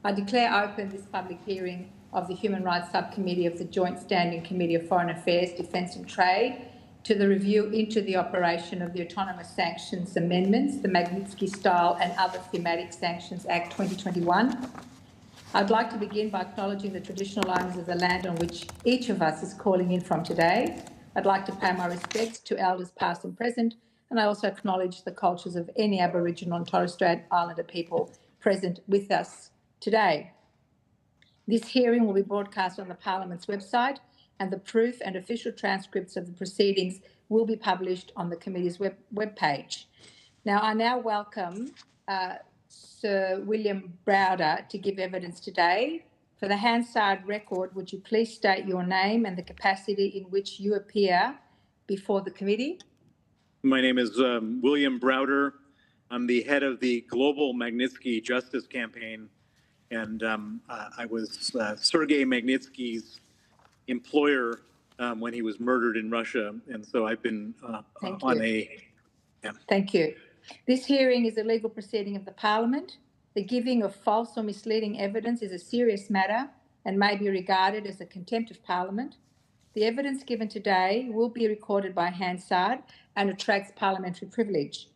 I declare open this public hearing of the Human Rights Subcommittee of the Joint Standing Committee of Foreign Affairs, Defence and Trade to the review into the operation of the Autonomous Sanctions Amendments, the Magnitsky-style and other Thematic Sanctions Act 2021. I'd like to begin by acknowledging the traditional owners of the land on which each of us is calling in from today. I'd like to pay my respects to elders past and present, and I also acknowledge the cultures of any Aboriginal and Torres Strait Islander people present with us today. This hearing will be broadcast on the Parliament's website, and the proof and official transcripts of the proceedings will be published on the committee's webpage. Now, I welcome Sir William Browder to give evidence today. For the Hansard record, would you please state your name and the capacity in which you appear before the committee? My name is William Browder. I'm the head of the Global Magnitsky Justice Campaign, and I was Sergei Magnitsky's employer when he was murdered in Russia, and so I've been on a... Yeah. Thank you. This hearing is a legal proceeding of the Parliament. The giving of false or misleading evidence is a serious matter and may be regarded as a contempt of Parliament. The evidence given today will be recorded by Hansard and attracts parliamentary privilege.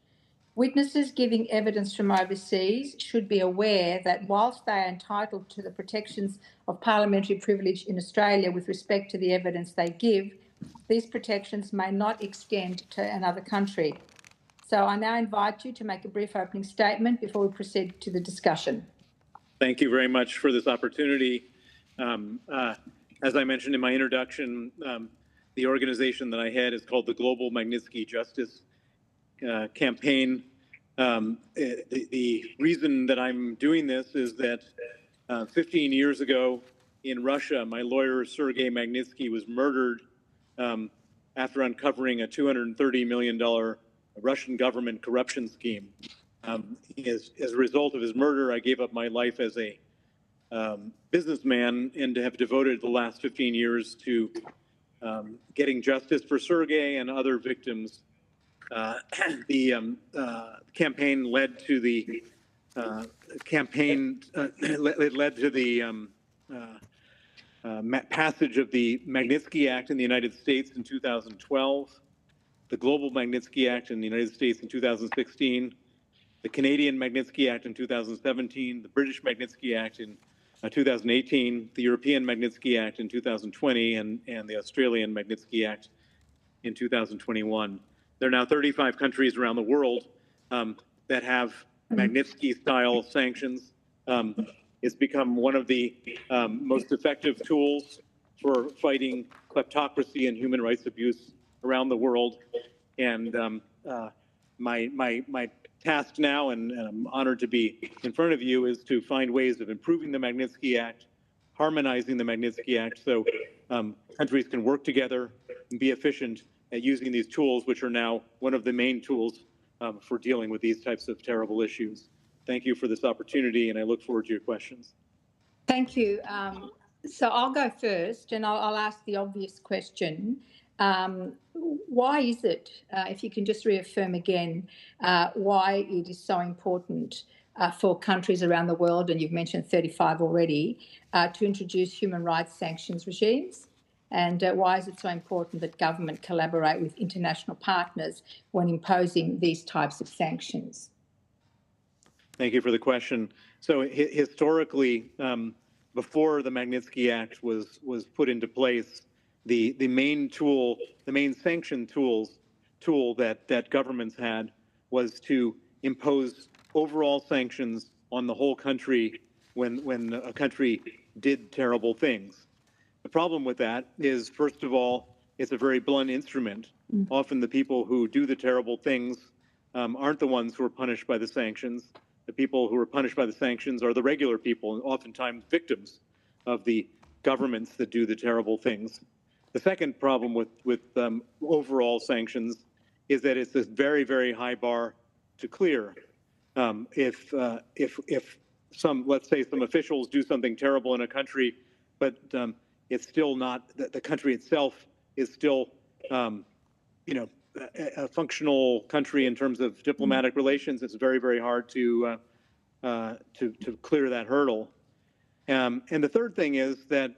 Witnesses giving evidence from overseas should be aware that whilst they are entitled to the protections of parliamentary privilege in Australia with respect to the evidence they give, these protections may not extend to another country. So I now invite you to make a brief opening statement before we proceed to the discussion. Thank you very much for this opportunity. As I mentioned in my introduction, the organization that I head is called the Global Magnitsky Justice Campaign. The reason that I'm doing this is that 15 years ago in Russia, my lawyer Sergei Magnitsky was murdered after uncovering a $230 million Russian government corruption scheme. As a result of his murder, I gave up my life as a businessman and have devoted the last 15 years to getting justice for Sergei and other victims. The campaign led to the passage of the Magnitsky Act in the United States in 2012, the Global Magnitsky Act in the United States in 2016, the Canadian Magnitsky Act in 2017, the British Magnitsky Act in 2018, the European Magnitsky Act in 2020, and the Australian Magnitsky Act in 2021. There are now 35 countries around the world that have Magnitsky-style sanctions. It's become one of the most effective tools for fighting kleptocracy and human rights abuse around the world. And my task now, and I'm honored to be in front of you, is to find ways of improving the Magnitsky Act, harmonizing the Magnitsky Act so countries can work together and be efficient at using these tools, which are now one of the main tools for dealing with these types of terrible issues. Thank you for this opportunity, and I look forward to your questions. Thank you. So I'll go first, and I'll ask the obvious question. Why is it, if you can just reaffirm again, why it is so important for countries around the world, and you've mentioned 35 already, to introduce human rights sanctions regimes? And why is it so important that government collaborate with international partners when imposing these types of sanctions? Thank you for the question. So historically, before the Magnitsky Act was put into place, the main sanction tool that governments had was to impose overall sanctions on the whole country when a country did terrible things. The problem with that is, first of all, it's a very blunt instrument. Often the people who do the terrible things aren't the ones who are punished by the sanctions. The people who are punished by the sanctions are the regular people, and oftentimes victims of the governments that do the terrible things. The second problem with overall sanctions is that it's a very, very high bar to clear. If let's say some officials do something terrible in a country, but it's still not, the country itself is still, a functional country in terms of diplomatic relations, it's very, very hard to clear that hurdle. And the third thing is that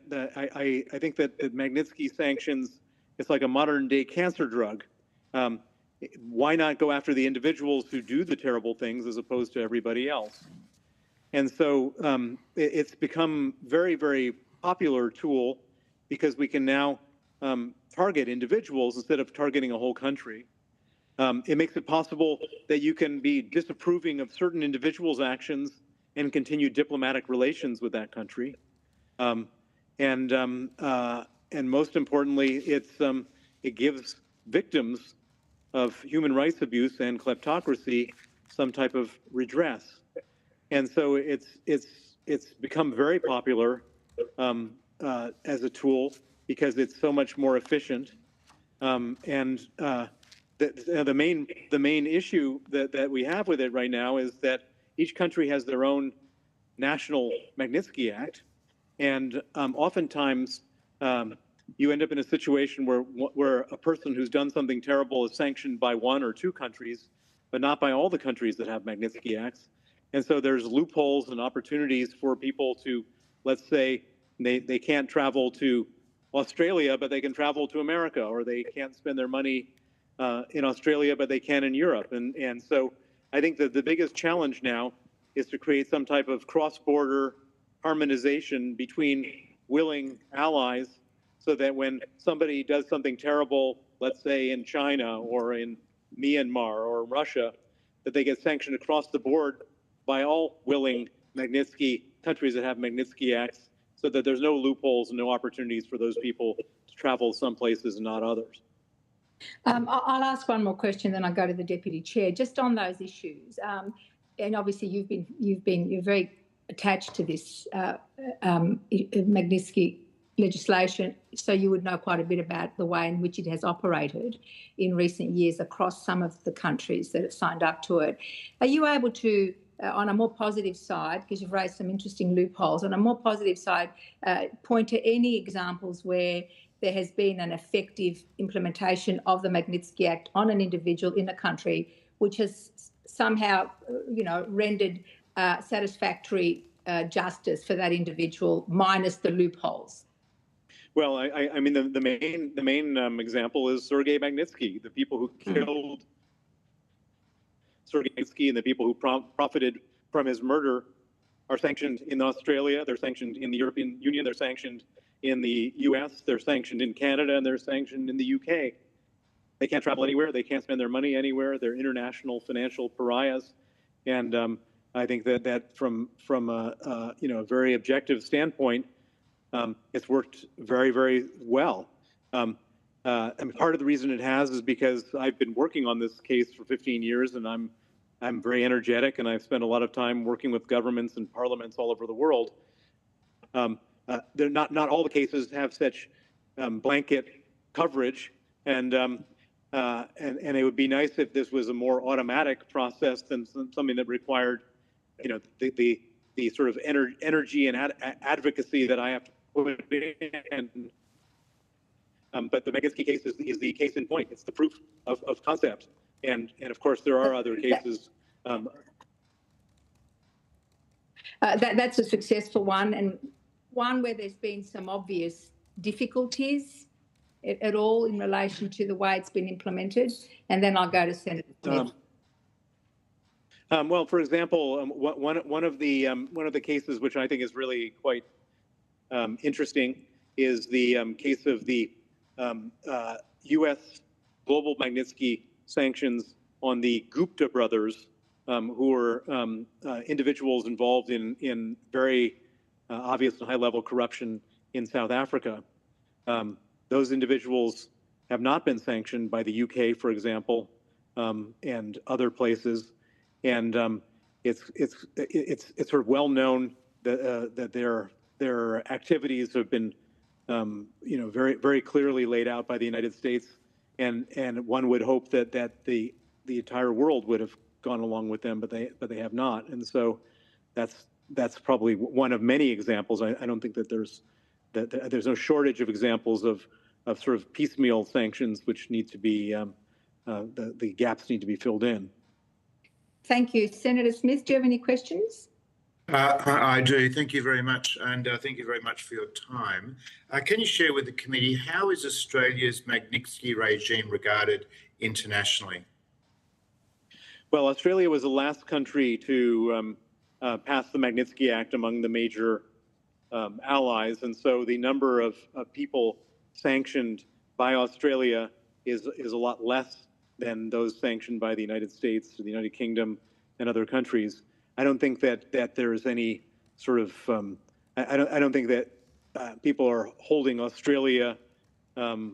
I think that the Magnitsky sanctions, it's like a modern day cancer drug. Um, why not go after the individuals who do the terrible things as opposed to everybody else? And so it's become very, very popular tool because we can now target individuals instead of targeting a whole country. It makes it possible that you can be disapproving of certain individuals' actions and continue diplomatic relations with that country. And most importantly, it gives victims of human rights abuse and kleptocracy some type of redress. And so it's become very popular as a tool because it's so much more efficient. The main issue that we have with it right now is that each country has their own national Magnitsky Act, and oftentimes you end up in a situation where a person who's done something terrible is sanctioned by one or two countries, but not by all the countries that have Magnitsky Acts. And so there's loopholes and opportunities for people to, let's say, they can't travel to Australia, but they can travel to America, or they can't spend their money in Australia, but they can in Europe. And so I think that the biggest challenge now is to create some type of cross-border harmonization between willing allies so that when somebody does something terrible, let's say in China or in Myanmar or Russia, that they get sanctioned across the board by all willing countries that have Magnitsky Acts, so that there's no loopholes and no opportunities for those people to travel some places and not others. I'll ask one more question, then I'll go to the Deputy Chair. Just on those issues, and obviously you're very attached to this Magnitsky legislation, so you would know quite a bit about the way in which it has operated in recent years across some of the countries that have signed up to it. Are you able to, on a more positive side, because you've raised some interesting loopholes, on a more positive side, point to any examples where there has been an effective implementation of the Magnitsky Act on an individual in a country, which has somehow, rendered satisfactory justice for that individual, minus the loopholes? Well, I mean, the main example is Sergei Magnitsky. The people who killed Sergei Magnitsky and the people who profited from his murder are sanctioned in Australia. They're sanctioned in the European Union. They're sanctioned in the U.S. They're sanctioned in Canada, and they're sanctioned in the U.K. They can't travel anywhere. They can't spend their money anywhere. They're international financial pariahs, and I think that from a very objective standpoint, it's worked very, very well. And part of the reason it has is because I've been working on this case for 15 years, and I'm very energetic, and I've spent a lot of time working with governments and parliaments all over the world. Not all the cases have such blanket coverage, and it would be nice if this was a more automatic process than something that required, the sort of energy and advocacy that I have to put in. But the Magnitsky case is the case in point. It's the proof of concept, and of course there are other cases. That's a successful one, and one where there's been some obvious difficulties at all in relation to the way it's been implemented, and then I'll go to Senator Smith. Well, for example, one of the cases which I think is really quite interesting is the case of the U.S. global Magnitsky sanctions on the Gupta brothers, who were individuals involved in very obvious and high-level corruption in South Africa. Those individuals have not been sanctioned by the UK, for example, and other places, and it's sort of well known that their activities have been very, very clearly laid out by the United States, and one would hope that the entire world would have gone along with them, but they have not, and so that's probably one of many examples. I don't think that there's no shortage of examples of sort of piecemeal sanctions which need to be the gaps need to be filled in. Thank you, Senator Smith. Do you have any questions? I do. Thank you very much, and thank you very much for your time. Can you share with the committee how is Australia's Magnitsky regime regarded internationally? Well, Australia was the last country to pass the Magnitsky Act among the major allies, and so the number of people sanctioned by Australia is a lot less than those sanctioned by the United States, the United Kingdom, and other countries. I don't think that there is any sort of I don't think that people are holding Australia, or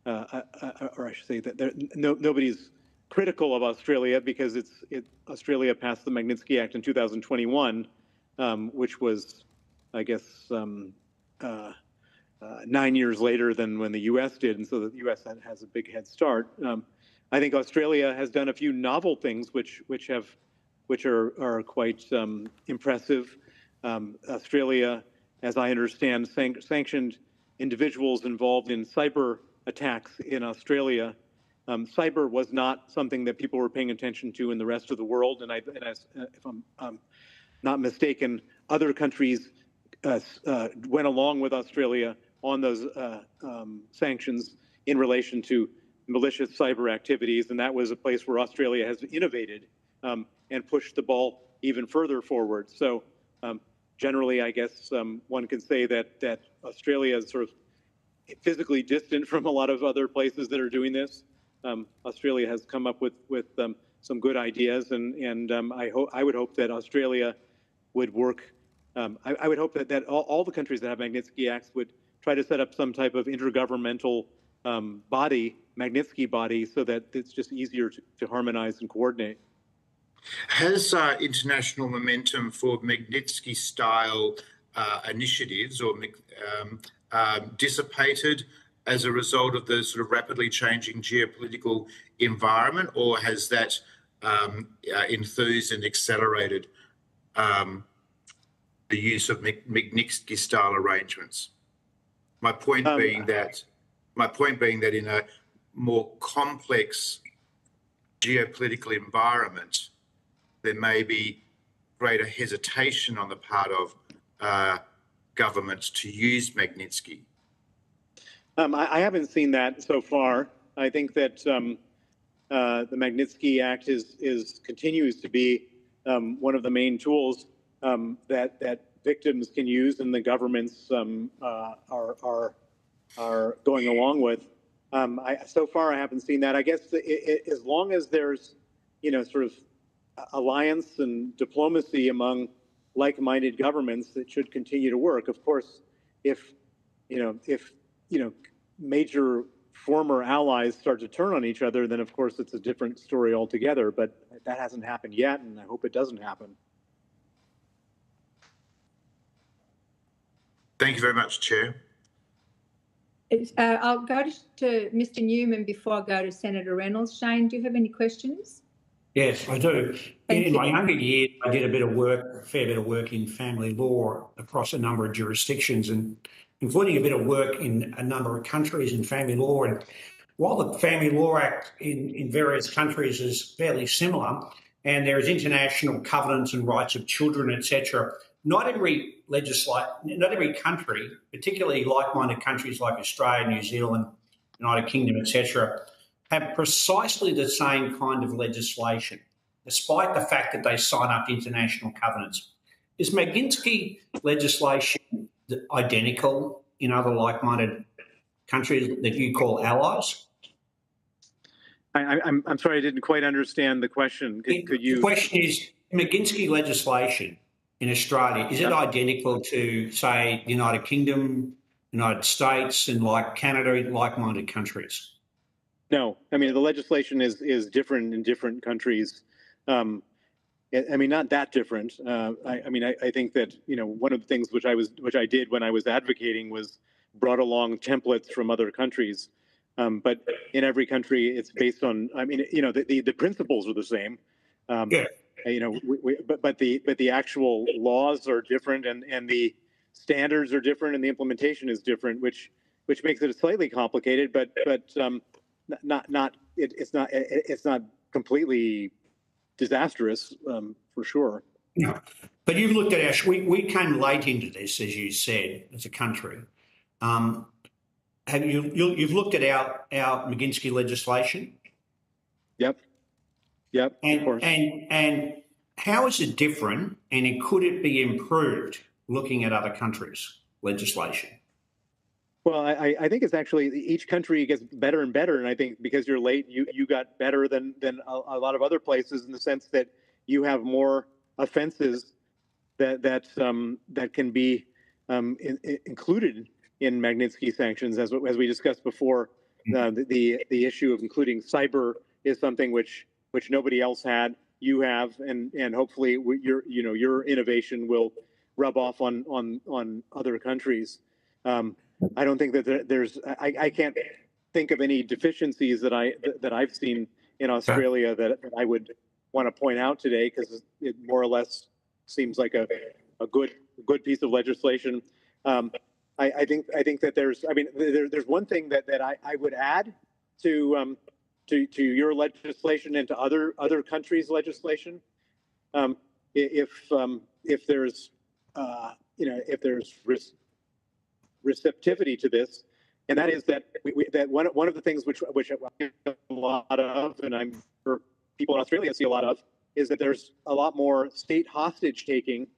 I should say that nobody's critical of Australia because Australia passed the Magnitsky Act in 2021, which was, I guess, 9 years later than when the U.S. did, and so the U.S. has a big head start. I think Australia has done a few novel things which are quite impressive. Australia, as I understand, sanctioned individuals involved in cyber attacks in Australia. Cyber was not something that people were paying attention to in the rest of the world, and if I'm not mistaken, other countries went along with Australia on those sanctions in relation to malicious cyber activities, and that was a place where Australia has innovated and pushed the ball even further forward. So generally, I guess one can say that Australia is sort of physically distant from a lot of other places that are doing this. Australia has come up with some good ideas, and I would hope that Australia would work. I would hope that all the countries that have Magnitsky Acts would try to set up some type of intergovernmental body, Magnitsky body, so that it's just easier to harmonize and coordinate. Has international momentum for Magnitsky-style initiatives or dissipated as a result of the sort of rapidly changing geopolitical environment, or has that enthused and accelerated the use of Magnitsky-style arrangements? My point being that in a more complex geopolitical environment, there may be greater hesitation on the part of governments to use Magnitsky. I haven't seen that so far. I think that the Magnitsky Act continues to be one of the main tools that victims can use, and the governments are going along with. So far, I haven't seen that. I guess as long as there's sort of alliance and diplomacy among like-minded governments, it should continue to work. Of course, if major former allies start to turn on each other, then of course it's a different story altogether. But that hasn't happened yet, and I hope it doesn't happen. Thank you very much, Chair. I'll go to Mr. Newman before I go to Senator Reynolds. Shane, do you have any questions? Yes, I do. In my younger years, I did a fair bit of work in family law across a number of jurisdictions, and including a bit of work in a number of countries in family law. And while the Family Law Act in various countries is fairly similar, and there is international covenants and rights of children, etc., not every country, particularly like-minded countries like Australia, New Zealand, United Kingdom, etc., have precisely the same kind of legislation, despite the fact that they sign up to international covenants. Is Magnitsky legislation identical in other like-minded countries that you call allies? I'm sorry, I didn't quite understand the question. Could you? The question is, Magnitsky legislation in Australia, is it identical to, say, the United Kingdom, United States, and like Canada, like-minded countries? No, I mean the legislation is different in different countries. I mean, not that different. I think that one of the things which I did when I was advocating was brought along templates from other countries. But in every country, it's based on. I mean, the principles are the same. Yeah. But the actual laws are different, and the standards are different, and the implementation is different, which makes it slightly complicated. But it's not completely disastrous for sure. No. But you've looked at we came late into this, as you said, as a country. Have you've looked at our Magnitsky legislation? Yep. Of course. And how is it different, and could it be improved looking at other countries' legislation? Well, I think it's actually each country gets better and better, and I think because you're late, you got better than a lot of other places in the sense that you have more offenses that can be included in Magnitsky sanctions, as we discussed before. The issue of including cyber is something which nobody else had. You have, and hopefully your innovation will rub off on other countries. I don't think that there's. I can't think of any deficiencies that I've seen in Australia that I would want to point out today, because it more or less seems like a good piece of legislation. I think that there's. I mean, there's one thing that I would add to your legislation and to other countries' legislation. If there's receptivity to this, and that is that that one of the things which I see a lot of, and I'm sure people in Australia see a lot of, is that there's a lot more state hostage taking.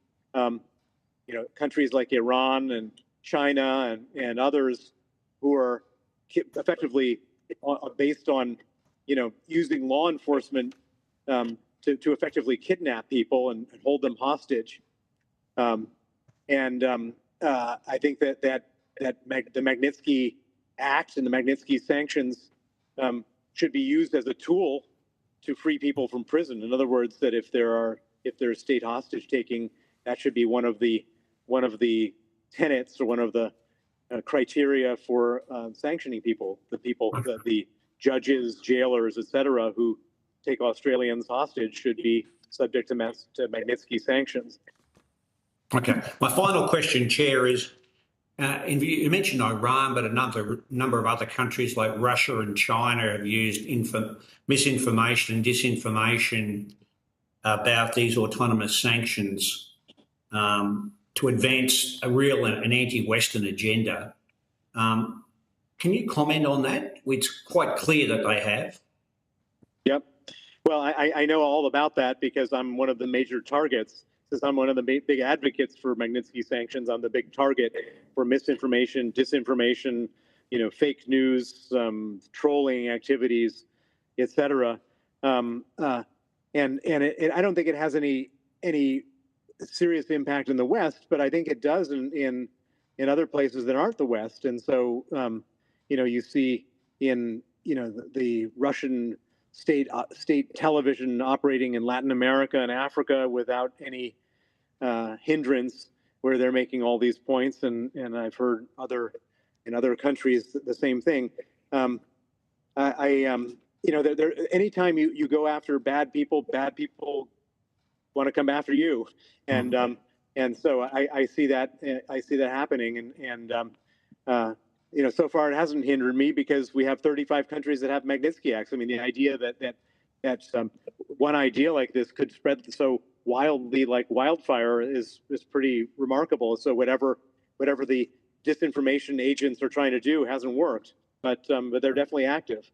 Countries like Iran and China and others who are effectively based on using law enforcement to effectively kidnap people and hold them hostage. I think that the Magnitsky Act and the Magnitsky sanctions should be used as a tool to free people from prison. In other words, that if there's state hostage taking, that should be one of the tenets or one of the criteria for sanctioning people. The judges, jailers, etc., who take Australians hostage should be subject to Magnitsky sanctions. Okay. My final question, Chair, is you mentioned Iran, but a number of other countries like Russia and China have used misinformation and disinformation about these autonomous sanctions to advance an anti-Western agenda. Can you comment on that? It's quite clear that they have. Yep. Well, I know all about that because I'm one of the major targets. Since I'm one of the big advocates for Magnitsky sanctions, I'm the big target for misinformation, disinformation, fake news, trolling activities, etc. And I don't think it has any serious impact in the West, but I think it does in other places that aren't the West. And so, you see in the Russian state television operating in Latin America and Africa without any hindrance, where they're making all these points, and I've heard in other countries the same thing. Anytime you go after bad people want to come after you, and so I see that happening, and so far it hasn't hindered me because we have 35 countries that have Magnitsky Acts. I mean, the idea that one idea like this could spread so wildly like wildfire is pretty remarkable. So whatever the disinformation agents are trying to do hasn't worked, but they're definitely active.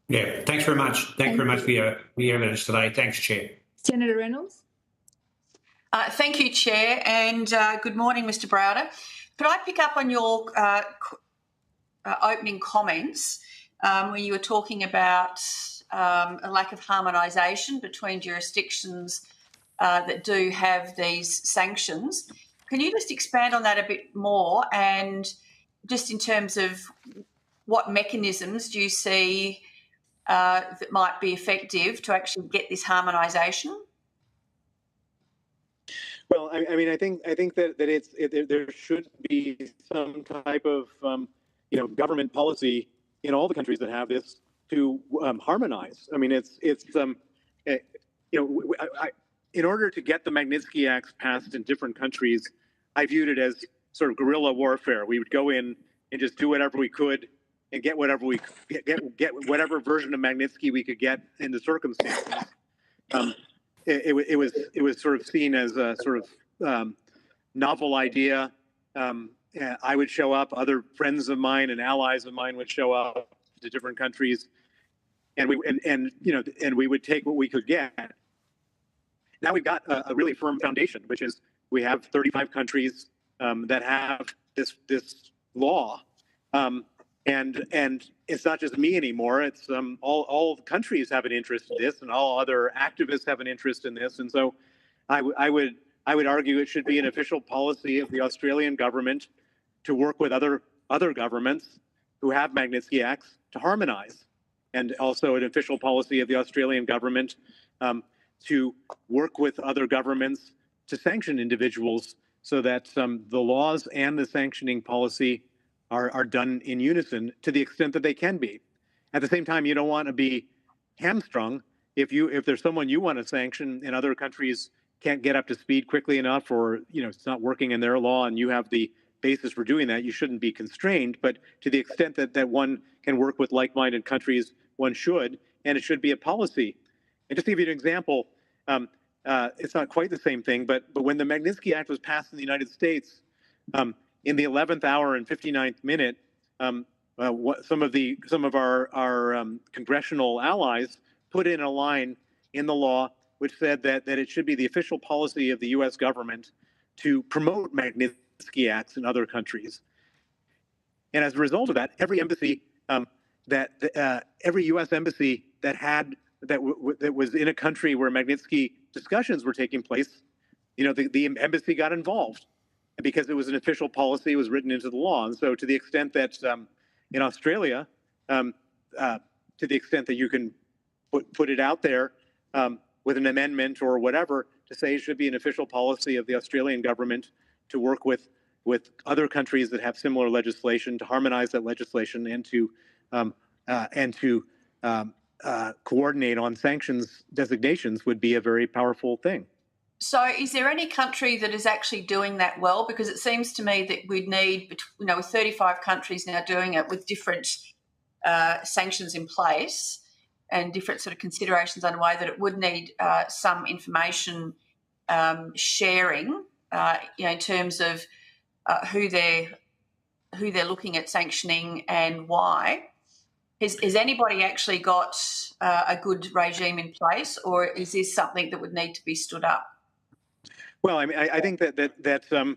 Yeah, thanks very much. Thanks very much for your evidence today. Thanks, Chair. Senator Reynolds. Thank you, Chair, and good morning, Mr. Browder. Could I pick up on your opening comments when you were talking about a lack of harmonisation between jurisdictions that do have these sanctions? Can you just expand on that a bit more, and just in terms of what mechanisms do you see that might be effective to actually get this harmonisation? Well, I mean, I think that there should be some type of government policy in all the countries that have this to harmonize. I mean, in order to get the Magnitsky Acts passed in different countries, I viewed it as sort of guerrilla warfare. We would go in and just do whatever we could and get whatever we get whatever version of Magnitsky we could get in the circumstances. it was sort of seen as a sort of novel idea. I would show up, other friends of mine and allies of mine would show up to different countries, and we would take what we could get. Now we've got a really firm foundation, which is we have 35 countries that have this law, and it's not just me anymore. It's all the countries have an interest in this, and all other activists have an interest in this. And so, I would argue it should be an official policy of the Australian government to work with other governments who have Magnitsky Acts to harmonize, and also an official policy of the Australian government to work with other governments to sanction individuals, so that the laws and the sanctioning policy are done in unison to the extent that they can be. At the same time, you don't want to be hamstrung if there's someone you want to sanction and other countries can't get up to speed quickly enough, or it's not working in their law, and you have the basis for doing that. You shouldn't be constrained, but to the extent that one can work with like-minded countries, one should, and it should be a policy. And just to give you an example, it's not quite the same thing, but when the Magnitsky Act was passed in the United States, in the 11th hour and 59th minute, some of our congressional allies put in a line in the law which said that it should be the official policy of the U.S. government to promote Magnitsky Acts in other countries. And as a result of that, every embassy every U.S. embassy that was in a country where Magnitsky discussions were taking place, the embassy got involved, because it was an official policy, it was written into the law. And so, to the extent that in Australia, to the extent that you can put it out there with an amendment or whatever to say it should be an official policy of the Australian government to work with other countries that have similar legislation, to harmonize that legislation, and to coordinate on sanctions designations, would be a very powerful thing. So is there any country that is actually doing that well? Because it seems to me that we'd need, with 35 countries now doing it with different sanctions in place and different sort of considerations underway, that it would need some information sharing, in terms of who they're looking at sanctioning and why. Has anybody actually got a good regime in place, or is this something that would need to be stood up? Well, I mean, I think that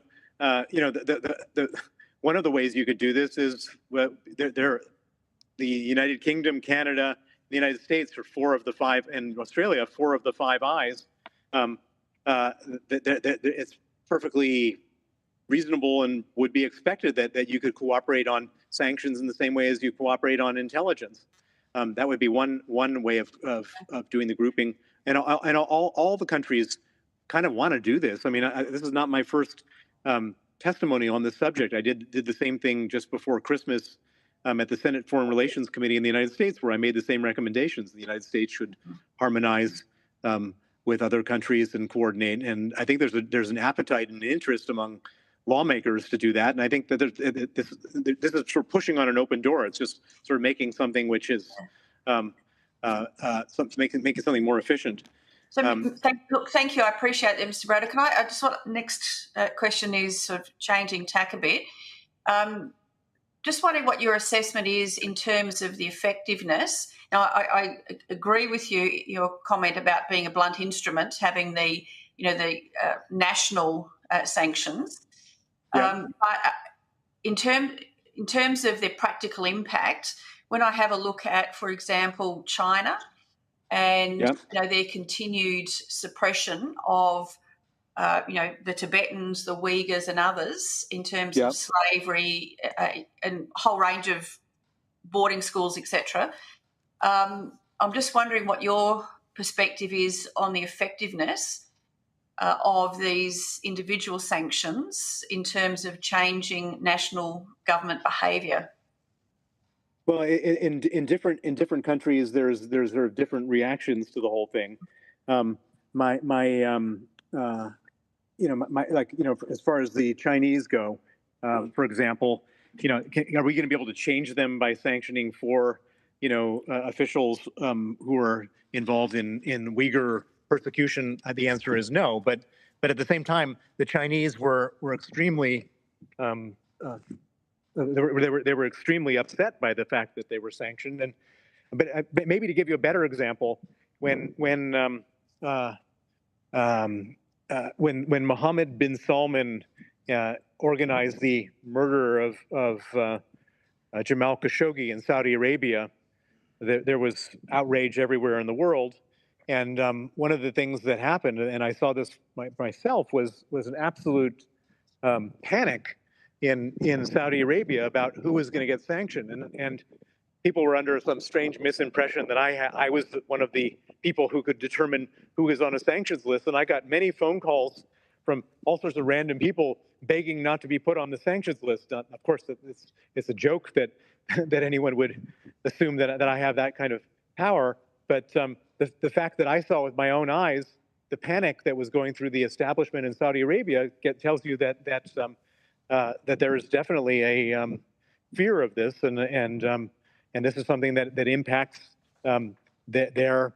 one of the ways you could do this is the United Kingdom, Canada, the United States are 4 of the 5, and Australia 4 of the 5 eyes. It's perfectly reasonable and would be expected that you could cooperate on sanctions in the same way as you cooperate on intelligence. That would be one way of doing the grouping, and all the countries kind of want to do this. I mean, this is not my first testimony on this subject. I did the same thing just before Christmas at the Senate Foreign Relations Committee in the United States, where I made the same recommendations. The United States should harmonize with other countries and coordinate. And I think there's an appetite and interest among lawmakers to do that. And I think that this is sort of pushing on an open door. It's just sort of making something which is making something more efficient. So, thank you. I appreciate that, Mr. Brader. I just want, next question is sort of changing tack a bit. Just wondering what your assessment is in terms of the effectiveness. Now, I agree with you, your comment about being a blunt instrument, having the national sanctions. Yeah. But in terms of their practical impact, when I have a look at, for example, China, and their continued suppression of the Tibetans, the Uyghurs and others in terms of slavery and a whole range of boarding schools, etc. I'm just wondering what your perspective is on the effectiveness of these individual sanctions in terms of changing national government behaviour. Well, in different countries, there's sort of different reactions to the whole thing. As far as the Chinese go, for example, are we going to be able to change them by sanctioning 4, officials who are involved in Uyghur persecution, the answer is no. But at the same time, the Chinese were extremely they were extremely upset by the fact that they were sanctioned. But maybe to give you a better example, when Mohammed bin Salman organized the murder of Jamal Khashoggi in Saudi Arabia, there was outrage everywhere in the world. And one of the things that happened, and I saw this myself, was an absolute panic in Saudi Arabia about who was going to get sanctioned. And people were under some strange misimpression that I was one of the people who could determine who was on a sanctions list. And I got many phone calls from all sorts of random people begging not to be put on the sanctions list. Of course, it's a joke that anyone would assume that I have that kind of power. But the fact that I saw with my own eyes the panic that was going through the establishment in Saudi Arabia tells you that there is definitely a fear of this, and this is something that impacts their,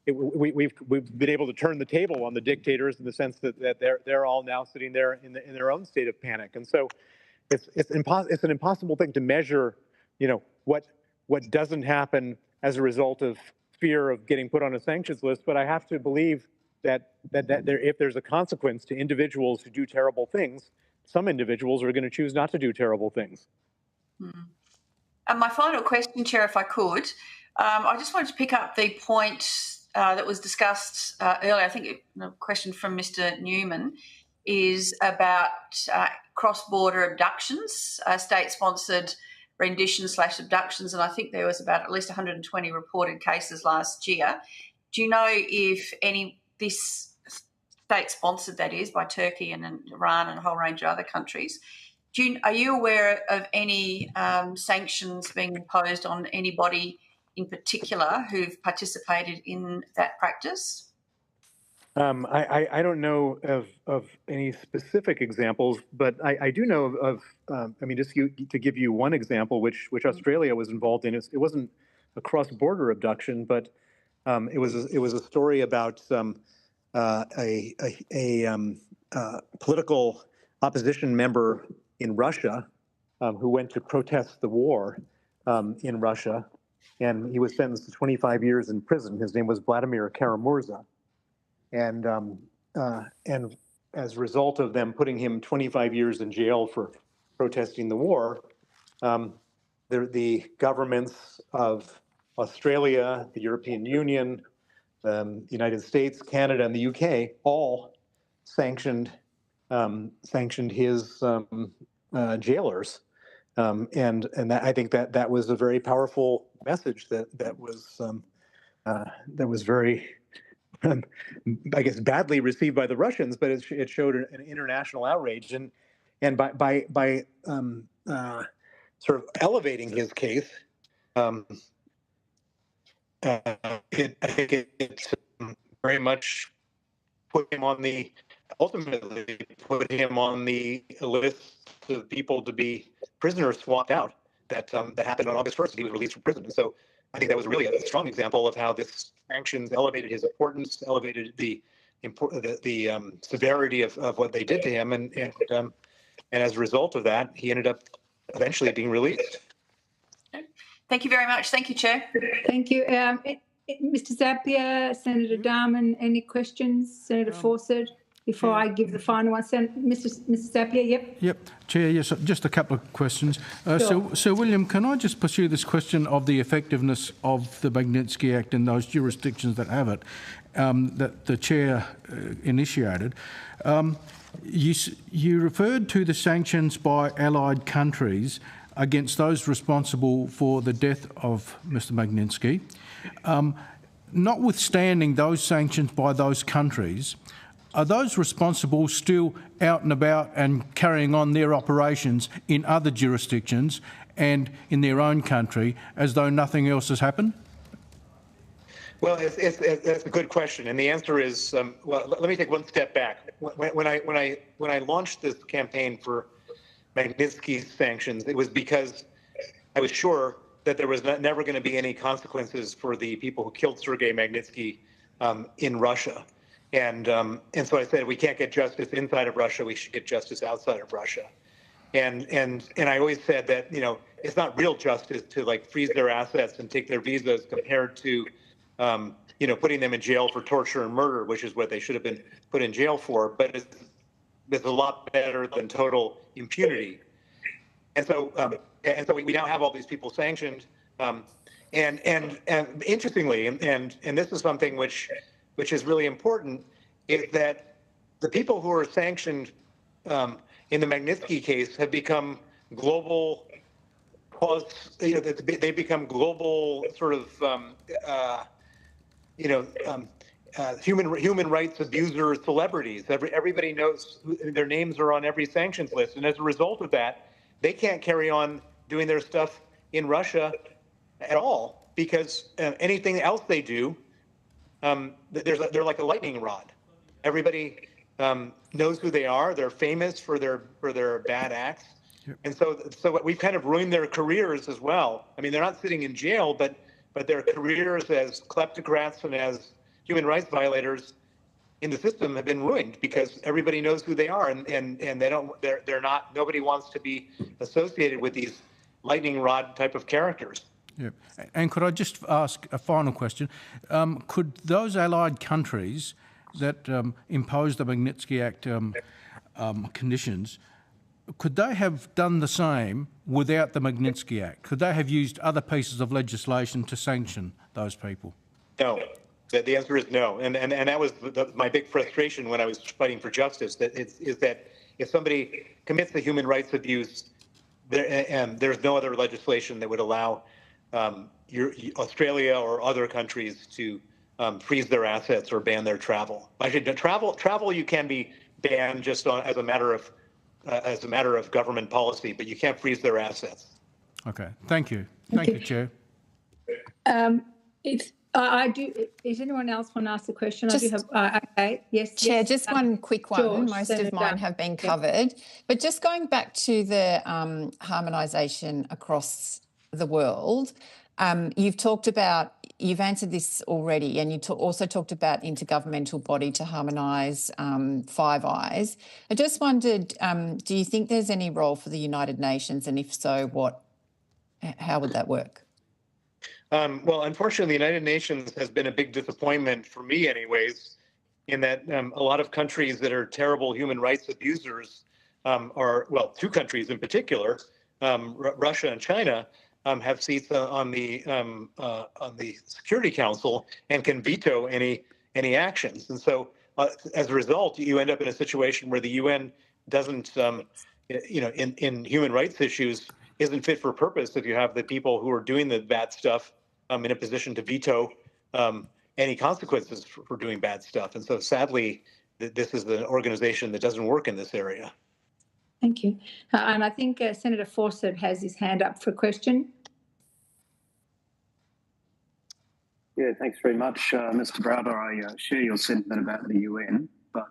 we've been able to turn the table on the dictators in the sense that they're all now sitting there in their own state of panic. And so it's an impossible thing to measure, what doesn't happen as a result of fear of getting put on a sanctions list. But I have to believe that if there's a consequence to individuals who do terrible things, some individuals are going to choose not to do terrible things. And my final question, Chair, if I could, I just wanted to pick up the point that was discussed earlier. I think a question from Mr. Newman is about cross-border abductions, state-sponsored rendition/abductions, and I think there was about at least 120 reported cases last year. Do you know if this state-sponsored, that is, by Turkey and Iran and a whole range of other countries, are you aware of any sanctions being imposed on anybody in particular who've participated in that practice? I don't know of any specific examples, but I do know of just to give you one example, which Australia was involved in. It wasn't a cross-border abduction, but it was a story about a political opposition member in Russia who went to protest the war in Russia, and he was sentenced to 25 years in prison. His name was Vladimir Kara-Murza. And as a result of them putting him 25 years in jail for protesting the war, the governments of Australia, the European Union, the United States, Canada, and the UK all sanctioned his jailers, and that, I think that was a very powerful message that was very, I guess, badly received by the Russians, but it showed an international outrage, and by sort of elevating his case, I think it very much ultimately put him on the list of people to be prisoners swapped out. That happened on August 1st. He was released from prison, and so I think that was really a strong example of how this sanctions elevated his importance, elevated the severity of what they did to him, and as a result of that, he ended up eventually being released. Thank you very much. Thank you, Chair. Thank you. Mr. Zapier, Senator Darman, any questions? Senator Fawcett? Before I give the final one, Mr. Zapier, yep. Yep, Chair, yes, just a couple of questions. Sure. So, William, can I just pursue this question of the effectiveness of the Magnitsky Act in those jurisdictions that have it, that the Chair initiated? You referred to the sanctions by allied countries against those responsible for the death of Mr. Magnitsky. Notwithstanding those sanctions by those countries, are those responsible still out and about and carrying on their operations in other jurisdictions and in their own country as though nothing else has happened? Well, it's a good question, and the answer is well. Let me take one step back. When I launched this campaign for Magnitsky sanctions, it was because I was sure that there was never going to be any consequences for the people who killed Sergei Magnitsky in Russia. And so I said, we can't get justice inside of Russia, we should get justice outside of Russia. And I always said that, you know, it's not real justice to like freeze their assets and take their visas compared to, you know, putting them in jail for torture and murder, which is what they should have been put in jail for. But it's a lot better than total impunity. And so we now have all these people sanctioned. And interestingly, and this is something which is really important, is that the people who are sanctioned in the Magnitsky case have become global cause. You know, they become global sort of human rights abuser celebrities. Everybody knows their names are on every sanctions list, and as a result of that, they can't carry on doing their stuff in Russia at all, because anything else they do, they're like a lightning rod. Everybody knows who they are. They're famous for their bad acts, and so we've kind of ruined their careers as well. I mean, they're not sitting in jail, but their careers as kleptocrats and as human rights violators in the system have been ruined because everybody knows who they are, and they're not. Nobody wants to be associated with these lightning rod type of characters. Yeah. And could I just ask a final question? Could those allied countries that imposed the Magnitsky Act conditions, could they have done the same without the Magnitsky Act? Could they have used other pieces of legislation to sanction those people? No. The answer is no. And that was my big frustration when I was fighting for justice, is that if somebody commits a human rights abuse, there's no other legislation that would allow Australia or other countries to freeze their assets or ban their travel. Actually, travel you can be banned just as a matter of government policy, but you can't freeze their assets. Okay, thank you. Thank you, Chair. I do. Is anyone else want to ask a question? I do have. Okay. Yes. Chair, yes. just one quick one. George, most of mine have been covered. But just going back to the harmonisation across the world, you've answered this already, and you also talked about intergovernmental body to harmonise Five Eyes. I just wondered, do you think there's any role for the United Nations, and if so, how would that work? Well, unfortunately, the United Nations has been a big disappointment for me anyways, in that a lot of countries that are terrible human rights abusers two countries in particular, Russia and China, have seats on the Security Council and can veto any actions. And so as a result, you end up in a situation where the UN doesn't, in human rights issues, isn't fit for purpose if you have the people who are doing the bad stuff in a position to veto any consequences for doing bad stuff. And so sadly, this is an organization that doesn't work in this area. Thank you. And I think Senator Fawcett has his hand up for a question. Yeah, thanks very much, Mr. Browder. I share your sentiment about the UN, but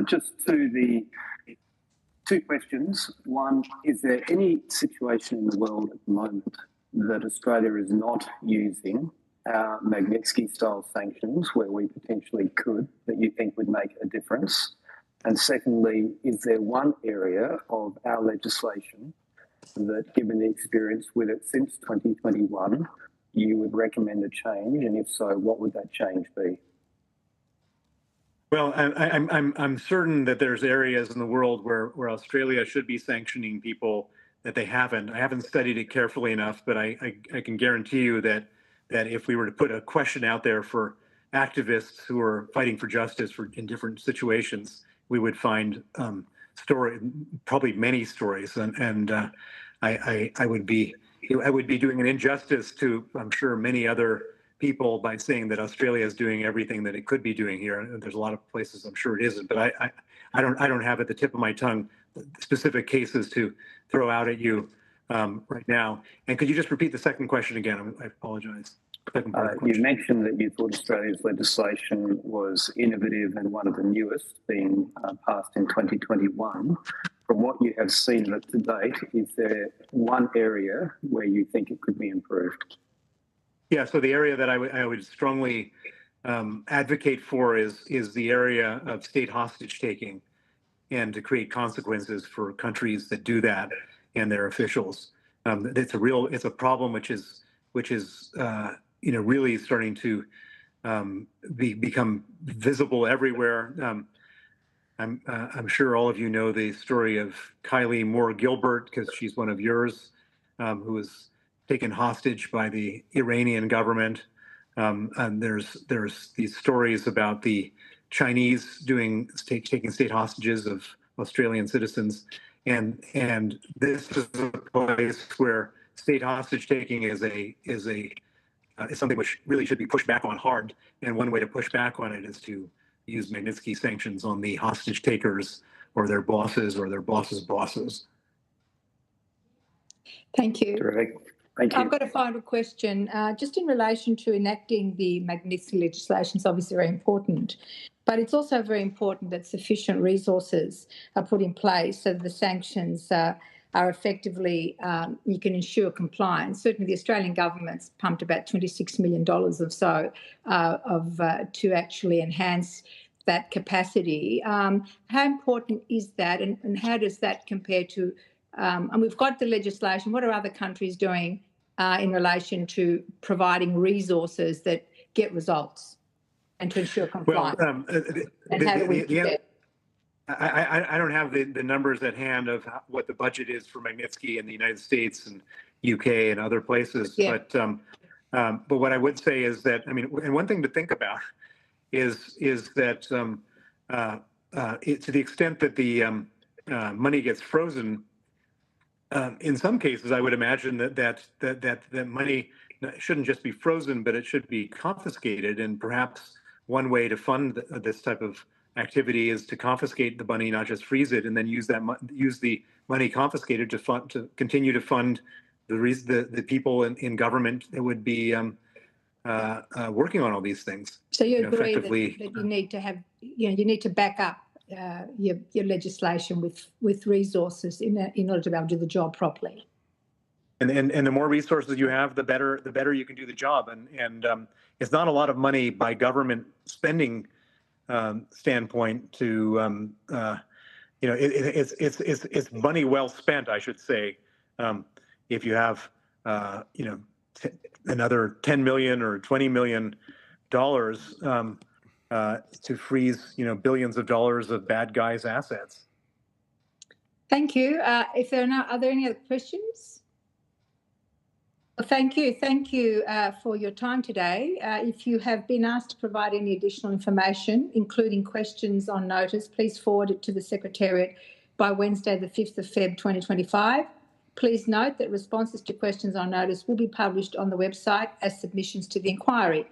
just to the two questions. One, is there any situation in the world at the moment that Australia is not using our Magnitsky-style sanctions where we potentially could, that you think would make a difference? And secondly, is there one area of our legislation that, given the experience with it since 2021, you would recommend a change? And if so, what would that change be? Well, I'm certain that there's areas in the world where Australia should be sanctioning people that they haven't. I haven't studied it carefully enough, but I can guarantee you that if we were to put a question out there for activists who are fighting for justice in different situations, we would find probably many stories, and I would be doing an injustice to, I'm sure, many other people by saying that Australia is doing everything that it could be doing here. And there's a lot of places I'm sure it isn't, but I don't have at the tip of my tongue specific cases to throw out at you right now. And could you just repeat the second question again? I apologize. You mentioned that you thought Australia's legislation was innovative and one of the newest, being passed in 2021. From what you have seen of it to date, is there one area where you think it could be improved? Yeah, so the area that I would strongly advocate for is the area of state hostage taking, and to create consequences for countries that do that and their officials. It's a problem which is really starting to become visible everywhere. I'm sure all of you know the story of Kylie Moore Gilbert, because she's one of yours, who was taken hostage by the Iranian government. And there's these stories about the Chinese taking state hostages of Australian citizens, and this is a place where state hostage taking is something which really should be pushed back on hard. And one way to push back on it is to use Magnitsky sanctions on the hostage takers or their bosses or their bosses' bosses. Thank you. Terrific. Thank you. I've got a final question. Just in relation to enacting the Magnitsky legislation is obviously very important, but it's also very important that sufficient resources are put in place so that the sanctions are effectively, you can ensure compliance. Certainly the Australian government's pumped about $26 million to actually enhance that capacity. How important is that, and how does that compare to, and we've got the legislation, what are other countries doing in relation to providing resources that get results and to ensure compliance? Well, and how do we do that? I don't have the numbers at hand of what the budget is for Magnitsky in the United States and UK and other places. Yeah. But what I would say is that, I mean, and one thing to think about is that to the extent that the money gets frozen, in some cases, I would imagine that money shouldn't just be frozen, but it should be confiscated. And perhaps one way to fund this type of activity is to confiscate the money, not just freeze it, and then use the money confiscated to continue to fund the people in government that would be working on all these things. So you agree that you need to have, you need to back up your legislation with resources in order to be able to do the job properly. And the more resources you have, the better you can do the job. And it's not a lot of money by government spending standpoint to it's money well spent, I should say. If you have another $10 million or $20 million to freeze billions of dollars of bad guys' assets. Thank you. If there are there any other questions? Well, thank you for your time today. If you have been asked to provide any additional information, including questions on notice, please forward it to the Secretariat by Wednesday, the 5th of Feb 2025. Please note that responses to questions on notice will be published on the website as submissions to the inquiry.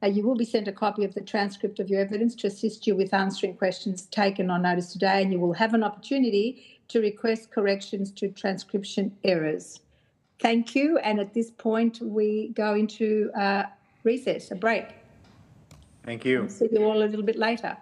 You will be sent a copy of the transcript of your evidence to assist you with answering questions taken on notice today, and you will have an opportunity to request corrections to transcription errors. Thank you, and at this point we go into recess, a break. Thank you. I'll see you all a little bit later.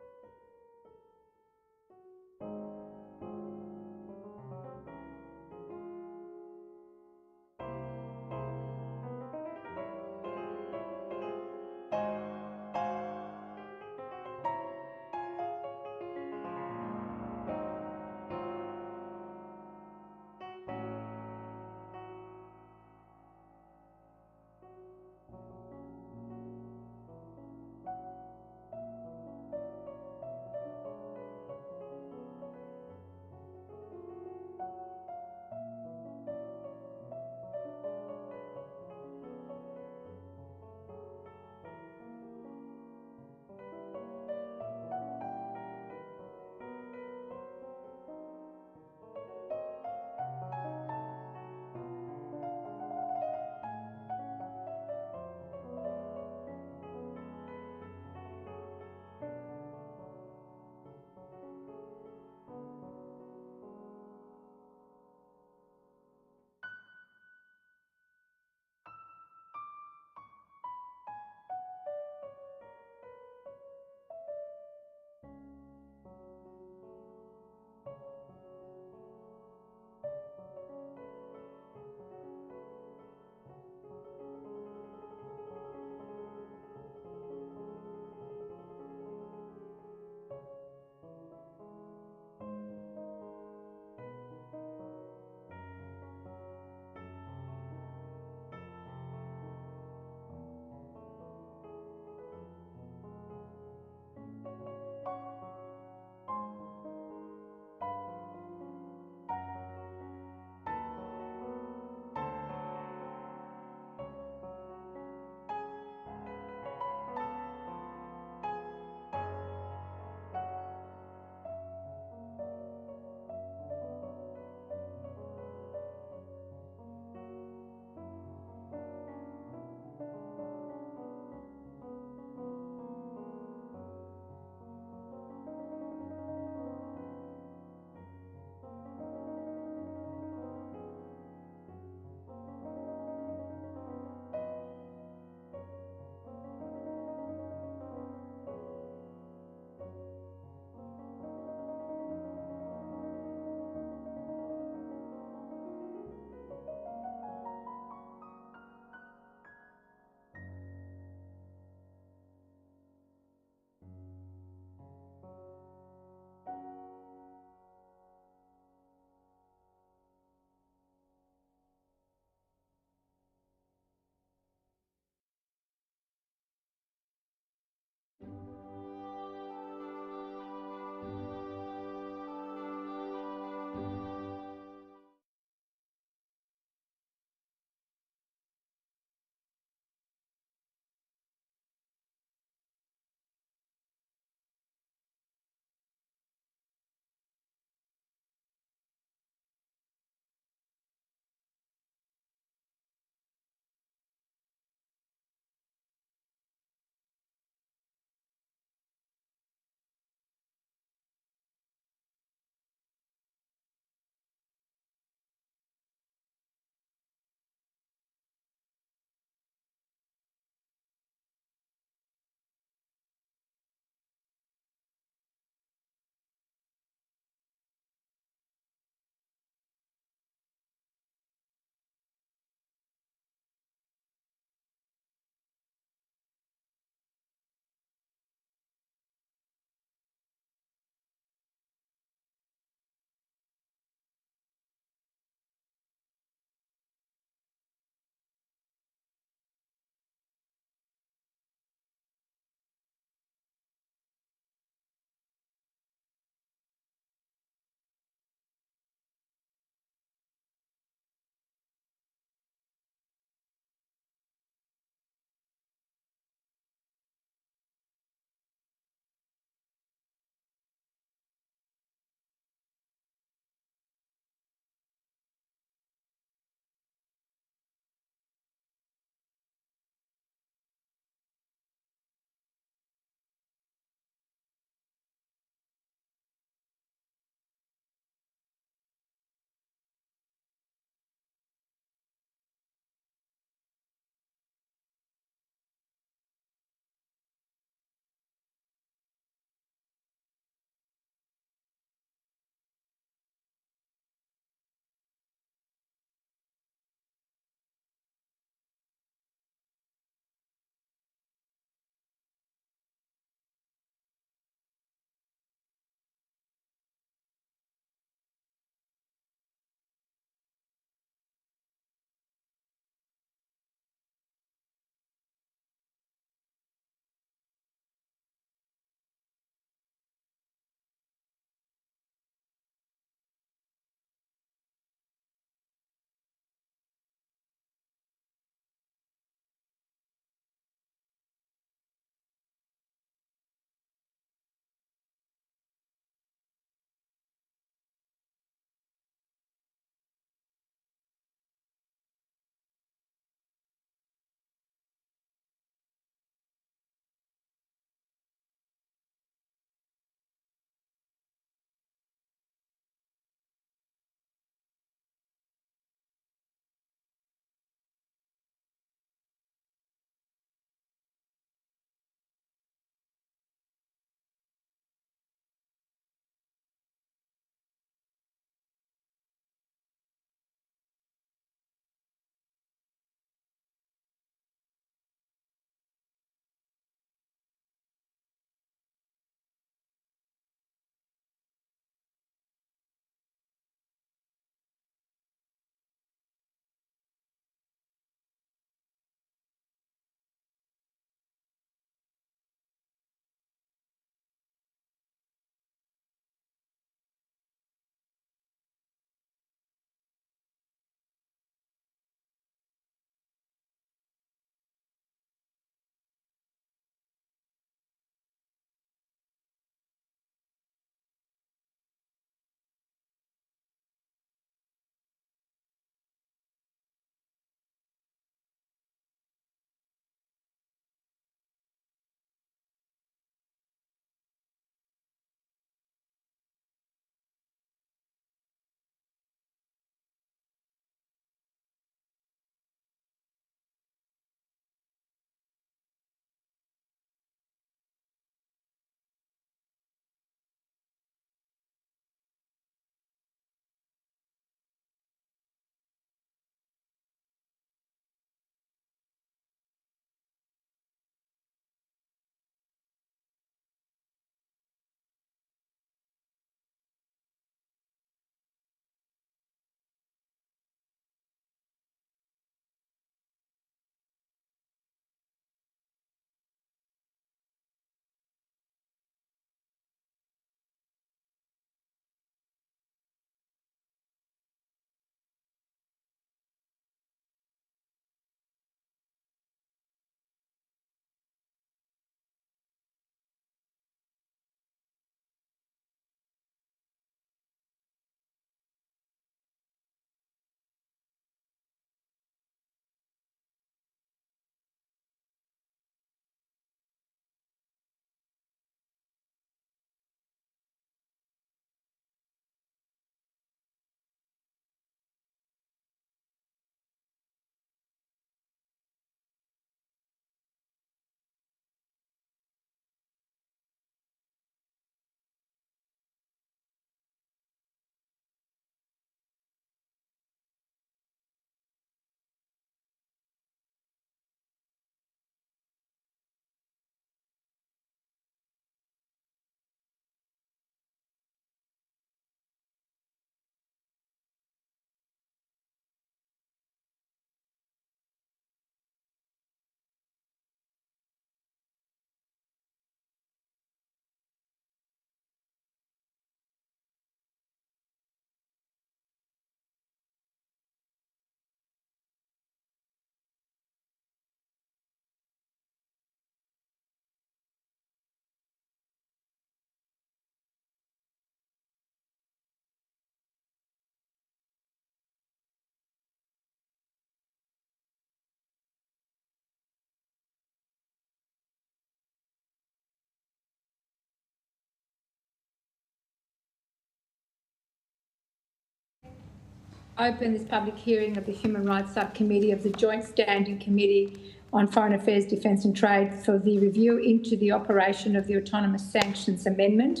open this public hearing of the Human Rights Subcommittee of the Joint Standing Committee on Foreign Affairs, Defence and Trade for the review into the operation of the Autonomous Sanctions Amendment,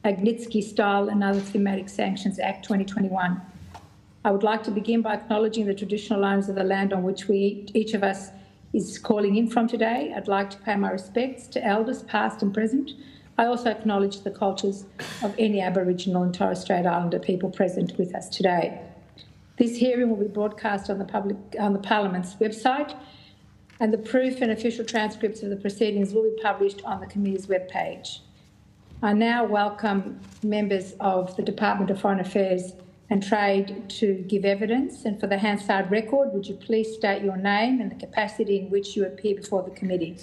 Magnitsky-style and other Thematic Sanctions Act 2021. I would like to begin by acknowledging the traditional owners of the land on which each of us is calling in from today. I'd like to pay my respects to elders past and present. I also acknowledge the cultures of any Aboriginal and Torres Strait Islander people present with us today. This hearing will be broadcast on the Parliament's website, and the proof and official transcripts of the proceedings will be published on the committee's webpage. I now welcome members of the Department of Foreign Affairs and Trade to give evidence. And for the Hansard record, would you please state your name and the capacity in which you appear before the committee?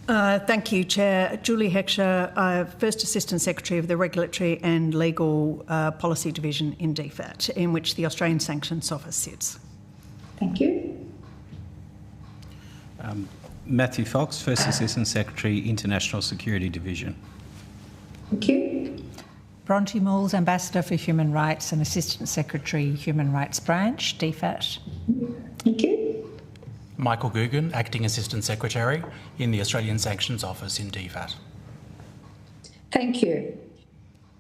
Thank you, Chair. Julie Heckscher, First Assistant Secretary of the Regulatory and Legal Policy Division in DFAT, in which the Australian Sanctions Office sits. Thank you. Matthew Fox, First Assistant Secretary, International Security Division. Thank you. Bronte Moores, Ambassador for Human Rights and Assistant Secretary, Human Rights Branch, DFAT. Thank you. Michael Gugan, Acting Assistant Secretary in the Australian Sanctions Office in DFAT. Thank you.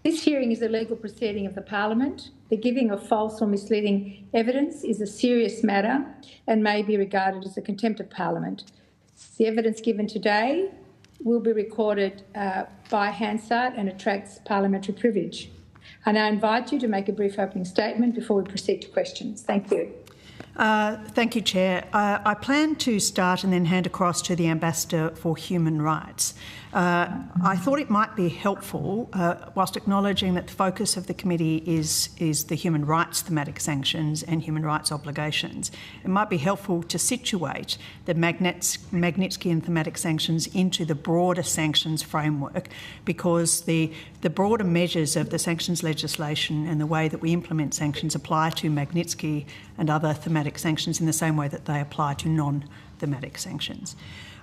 This hearing is a legal proceeding of the Parliament. The giving of false or misleading evidence is a serious matter and may be regarded as a contempt of Parliament. The evidence given today will be recorded by Hansard and attracts parliamentary privilege. I now invite you to make a brief opening statement before we proceed to questions. Thank you. Thank you, Chair. I plan to start and then hand across to the Ambassador for Human Rights. I thought it might be helpful, whilst acknowledging that the focus of the committee is the human rights thematic sanctions and human rights obligations, it might be helpful to situate the Magnitsky and thematic sanctions into the broader sanctions framework, because the broader measures of the sanctions legislation and the way that we implement sanctions apply to Magnitsky and other thematic sanctions in the same way that they apply to non-thematic sanctions.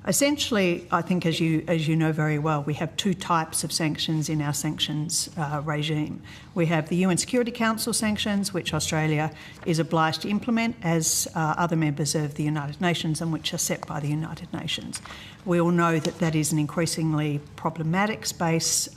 Essentially, I think, as you know very well, we have two types of sanctions in our sanctions regime. We have the UN Security Council sanctions, which Australia is obliged to implement as other members of the United Nations and which are set by the United Nations. We all know that that is an increasingly problematic space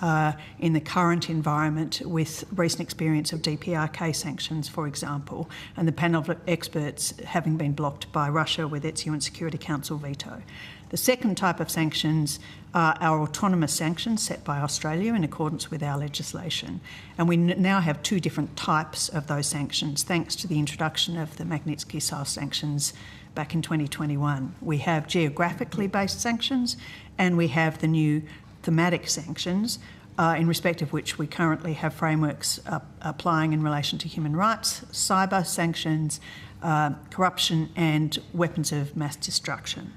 in the current environment, with recent experience of DPRK sanctions, for example, and the panel of experts having been blocked by Russia with its UN Security Council veto. The second type of sanctions are our autonomous sanctions set by Australia in accordance with our legislation. And we now have two different types of those sanctions, thanks to the introduction of the Magnitsky-style sanctions back in 2021. We have geographically based sanctions, and we have the new thematic sanctions, in respect of which we currently have frameworks applying in relation to human rights, cyber sanctions, corruption and weapons of mass destruction.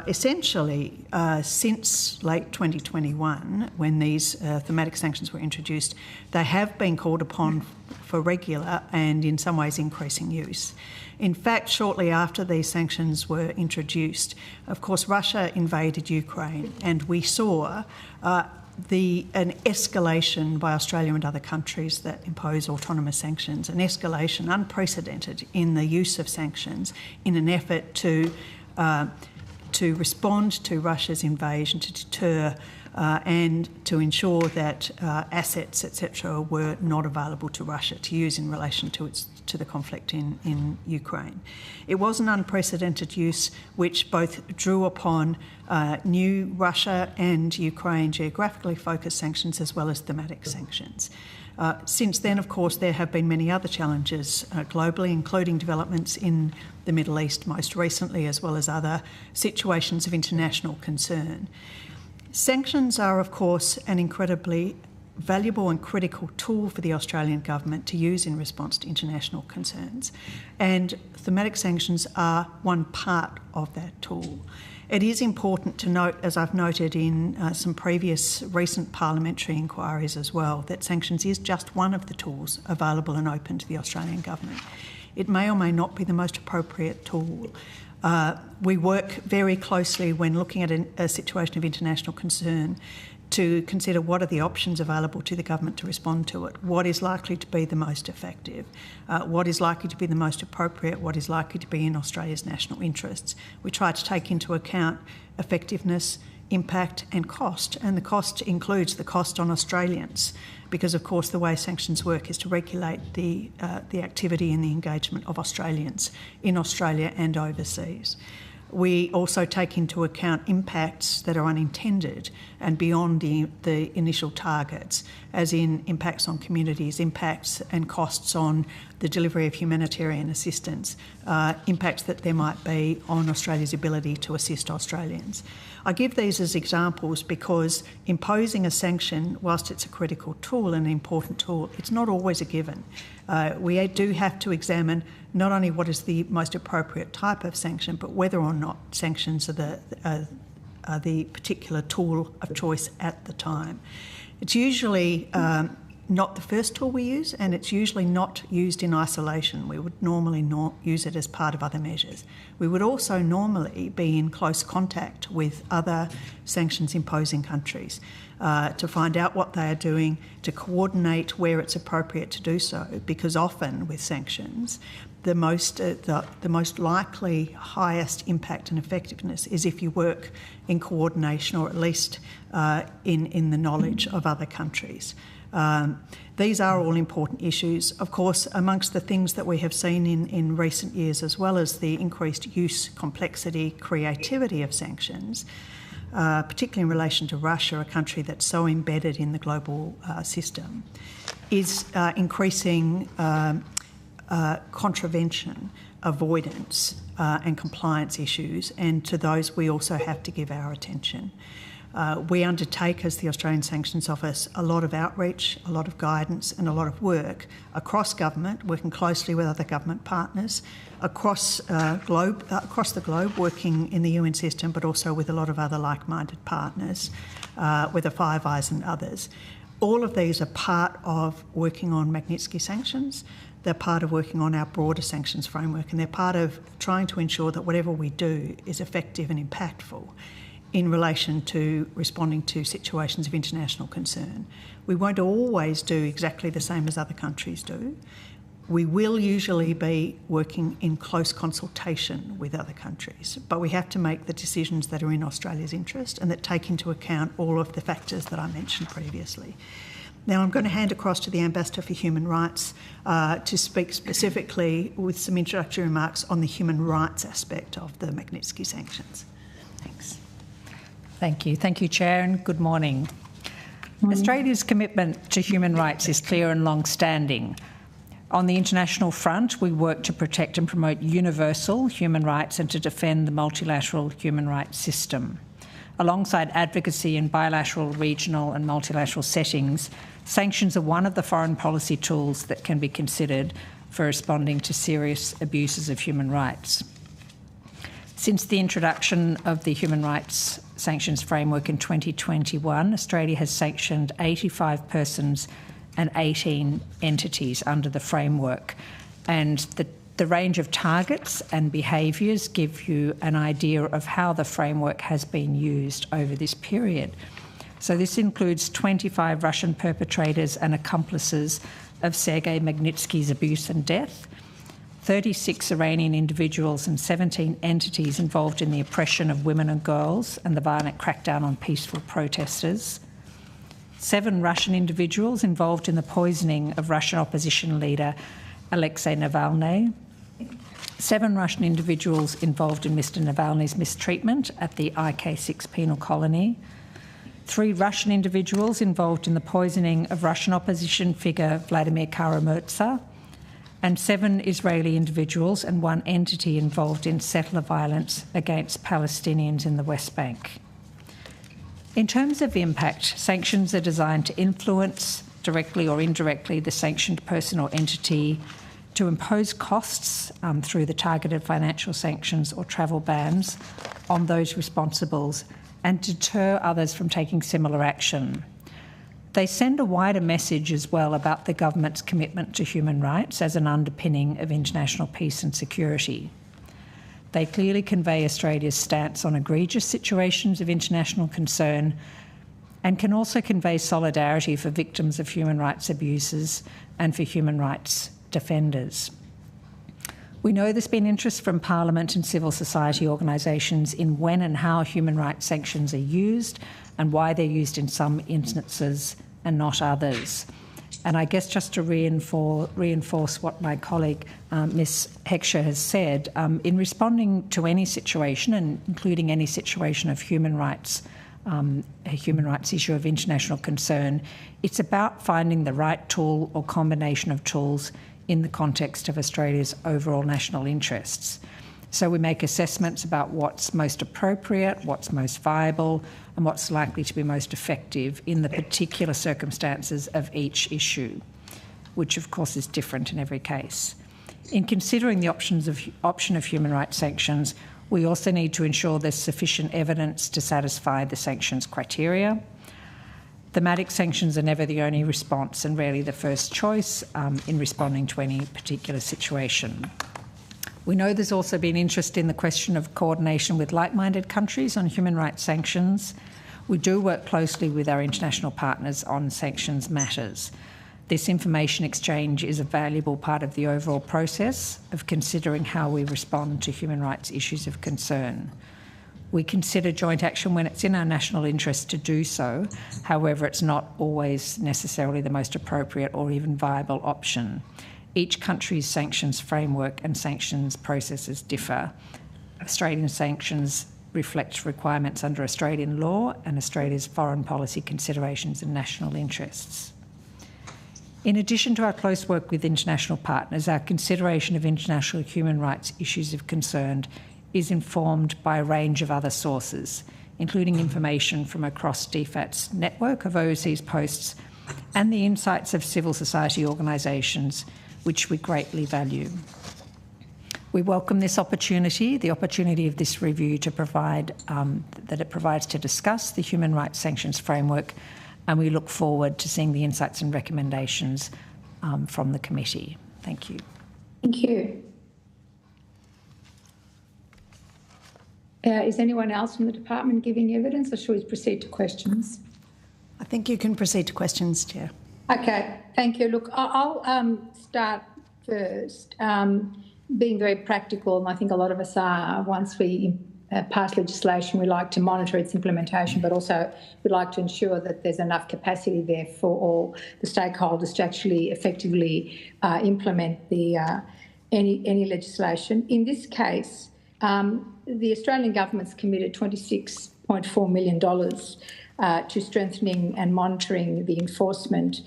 Essentially, since late 2021, when these thematic sanctions were introduced, they have been called upon for regular and in some ways increasing use. In fact, shortly after these sanctions were introduced, of course, Russia invaded Ukraine, and we saw an escalation by Australia and other countries that impose autonomous sanctions, an escalation unprecedented in the use of sanctions in an effort to respond to Russia's invasion, to deter and to ensure that assets, etc., were not available to Russia to use in relation to the conflict in Ukraine. It was an unprecedented use which both drew upon new Russia and Ukraine geographically focused sanctions as well as thematic sanctions. Since then, of course, there have been many other challenges globally, including developments in the Middle East most recently, as well as other situations of international concern. Sanctions are, of course, an incredibly valuable and critical tool for the Australian government to use in response to international concerns, and thematic sanctions are one part of that tool. It is important to note, as I've noted in some previous recent parliamentary inquiries as well, that sanctions is just one of the tools available and open to the Australian government. It may or may not be the most appropriate tool. We work very closely when looking at a situation of international concern to consider what are the options available to the government to respond to it, what is likely to be the most effective, what is likely to be the most appropriate, what is likely to be in Australia's national interests. We try to take into account effectiveness, impact and cost, and the cost includes the cost on Australians, because of course the way sanctions work is to regulate the activity and the engagement of Australians in Australia and overseas. We also take into account impacts that are unintended and beyond the initial targets, as in impacts on communities, impacts and costs on the delivery of humanitarian assistance, impacts that there might be on Australia's ability to assist Australians. I give these as examples because imposing a sanction, whilst it's a critical tool and an important tool, it's not always a given. We do have to examine not only what is the most appropriate type of sanction, but whether or not sanctions are the particular tool of choice at the time. It's usually not the first tool we use, and it's usually not used in isolation. We would normally not use it as part of other measures. We would also normally be in close contact with other sanctions imposing countries to find out what they are doing, to coordinate where it's appropriate to do so, because often with sanctions, the most likely highest impact and effectiveness is if you work in coordination, or at least in the knowledge of other countries. These are all important issues. Of course, amongst the things that we have seen in recent years, as well as the increased use, complexity, creativity of sanctions, particularly in relation to Russia, a country that's so embedded in the global system, is increasing contravention, avoidance and compliance issues, and to those we also have to give our attention. We undertake, as the Australian Sanctions Office, a lot of outreach, a lot of guidance and a lot of work across government, working closely with other government partners, across the globe, working in the UN system, but also with a lot of other like-minded partners, with the Five Eyes and others. All of these are part of working on Magnitsky sanctions. They're part of working on our broader sanctions framework, and they're part of trying to ensure that whatever we do is effective and impactful in relation to responding to situations of international concern. We won't always do exactly the same as other countries do. We will usually be working in close consultation with other countries, but we have to make the decisions that are in Australia's interest and that take into account all of the factors that I mentioned previously. Now I'm going to hand across to the Ambassador for Human Rights to speak specifically with some introductory remarks on the human rights aspect of the Magnitsky sanctions. Thanks. Thank you. Thank you, Chair, and good morning. Australia's commitment to human rights is clear and long-standing. On the international front, we work to protect and promote universal human rights and to defend the multilateral human rights system. Alongside advocacy in bilateral, regional and multilateral settings, sanctions are one of the foreign policy tools that can be considered for responding to serious abuses of human rights. Since the introduction of the Human Rights Sanctions Framework in 2021, Australia has sanctioned 85 persons and 18 entities under the framework. And the range of targets and behaviours give you an idea of how the framework has been used over this period. So this includes 25 Russian perpetrators and accomplices of Sergei Magnitsky's abuse and death, 36 Iranian individuals and 17 entities involved in the oppression of women and girls and the violent crackdown on peaceful protesters, 7 Russian individuals involved in the poisoning of Russian opposition leader Alexei Navalny, 7 Russian individuals involved in Mr. Navalny's mistreatment at the IK6 penal colony, 3 Russian individuals involved in the poisoning of Russian opposition figure Vladimir Kara-Murza, and 7 Israeli individuals and 1 entity involved in settler violence against Palestinians in the West Bank. In terms of impact, sanctions are designed to influence, directly or indirectly, the sanctioned person or entity, to impose costs through the targeted financial sanctions or travel bans on those responsible, and deter others from taking similar action. They send a wider message as well about the government's commitment to human rights as an underpinning of international peace and security. They clearly convey Australia's stance on egregious situations of international concern and can also convey solidarity for victims of human rights abuses and for human rights defenders. We know there's been interest from Parliament and civil society organisations in when and how human rights sanctions are used and why they're used in some instances and not others. And I guess just to reinforce what my colleague Ms Heckscher has said, in responding to any situation, and including any situation of human rights, a human rights issue of international concern, it's about finding the right tool or combination of tools in the context of Australia's overall national interests. So we make assessments about what's most appropriate, what's most viable, and what's likely to be most effective in the particular circumstances of each issue, which of course is different in every case. In considering the option of human rights sanctions, we also need to ensure there's sufficient evidence to satisfy the sanctions criteria. Thematic sanctions are never the only response and rarely the first choice in responding to any particular situation. We know there's also been interest in the question of coordination with like-minded countries on human rights sanctions. We do work closely with our international partners on sanctions matters. This information exchange is a valuable part of the overall process of considering how we respond to human rights issues of concern. We consider joint action when it's in our national interest to do so. However, it's not always necessarily the most appropriate or even viable option. Each country's sanctions framework and sanctions processes differ. Australian sanctions reflect requirements under Australian law and Australia's foreign policy considerations and national interests. In addition to our close work with international partners, our consideration of international human rights issues of concern is informed by a range of other sources, including information from across DFAT's network of overseas posts and the insights of civil society organisations, which we greatly value. We welcome this opportunity, the opportunity of this review to provide, that it provides to discuss the human rights sanctions framework, and we look forward to seeing the insights and recommendations from the committee. Thank you. Thank you. Is anyone else from the department giving evidence, or should we proceed to questions? I think you can proceed to questions, Chair. Okay, thank you. Look, I'll start first. Being very practical, and I think a lot of us are, once we pass legislation, we like to monitor its implementation, but also we'd like to ensure that there's enough capacity there for all the stakeholders to actually effectively implement the any legislation. In this case, the Australian government's committed $26.4 million to strengthening and monitoring the enforcement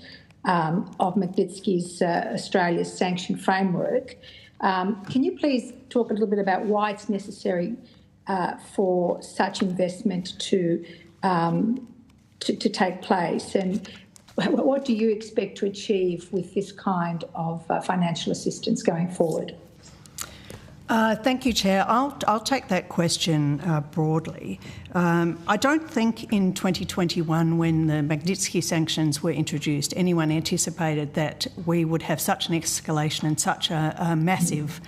of Magnitsky's Australia's sanction framework. Can you please talk a little bit about why it's necessary for such investment to take place, and what do you expect to achieve with this kind of financial assistance going forward? Thank you, Chair. I'll take that question broadly. I don't think in 2021, when the Magnitsky sanctions were introduced, anyone anticipated that we would have such an escalation and such a massive,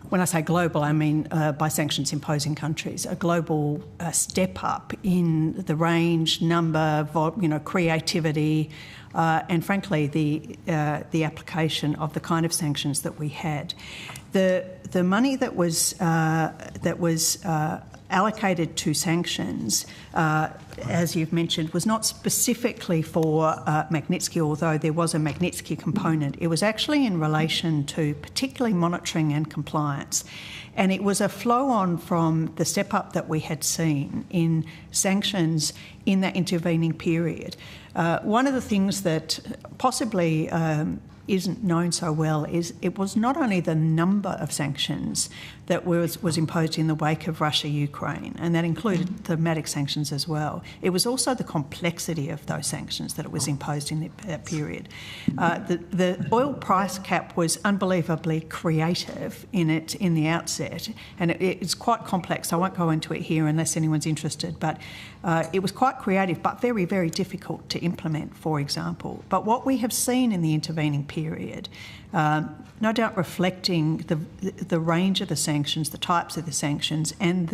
when I say global, I mean by sanctions imposing countries, a global step up in the range, number, creativity, and frankly the application of the kind of sanctions that we had. The money that was allocated to sanctions, as you've mentioned, was not specifically for Magnitsky, although there was a Magnitsky component. It was actually in relation to particularly monitoring and compliance. And it was a flow-on from the step-up that we had seen in sanctions in that intervening period. One of the things that possibly isn't known so well is it was not only the number of sanctions that was imposed in the wake of Russia-Ukraine, and that included thematic sanctions as well. It was also the complexity of those sanctions that it was imposed in that period. The oil price cap was unbelievably creative in the outset, and it's quite complex. I won't go into it here unless anyone's interested, but it was quite creative but very, very difficult to implement, for example. But what we have seen in the intervening period. No doubt reflecting the range of the sanctions, the types of the sanctions, and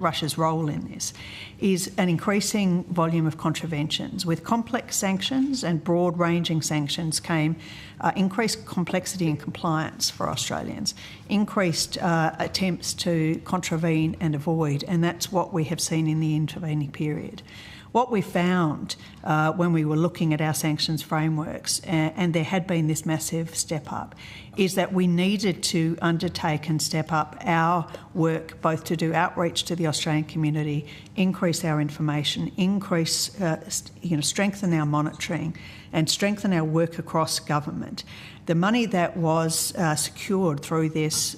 Russia's role in this, is an increasing volume of contraventions. With complex sanctions and broad-ranging sanctions came increased complexity and compliance for Australians, increased attempts to contravene and avoid, and that's what we have seen in the intervening period. What we found when we were looking at our sanctions frameworks, and there had been this massive step up, is that we needed to undertake and step up our work, both to do outreach to the Australian community, increase our information, strengthen our monitoring, and strengthen our work across government. The money that was secured through this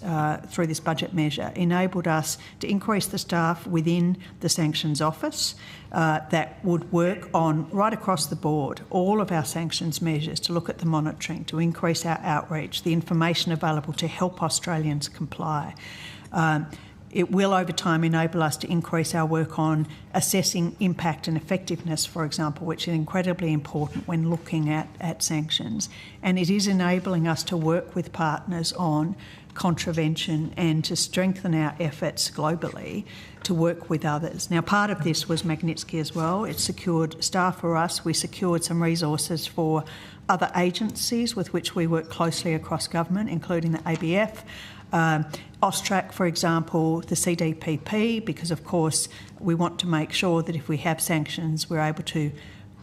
budget measure enabled us to increase the staff within the Sanctions Office that would work on, right across the board, all of our sanctions measures, to look at the monitoring, to increase our outreach, the information available to help Australians comply. It will, over time, enable us to increase our work on assessing impact and effectiveness, for example, which is incredibly important when looking at sanctions. And it is enabling us to work with partners on contravention and to strengthen our efforts globally to work with others. Now, part of this was Magnitsky as well. It secured staff for us. We secured some resources for other agencies with which we work closely across government, including the ABF, AUSTRAC, for example, the CDPP, because, of course, we want to make sure that if we have sanctions, we're able to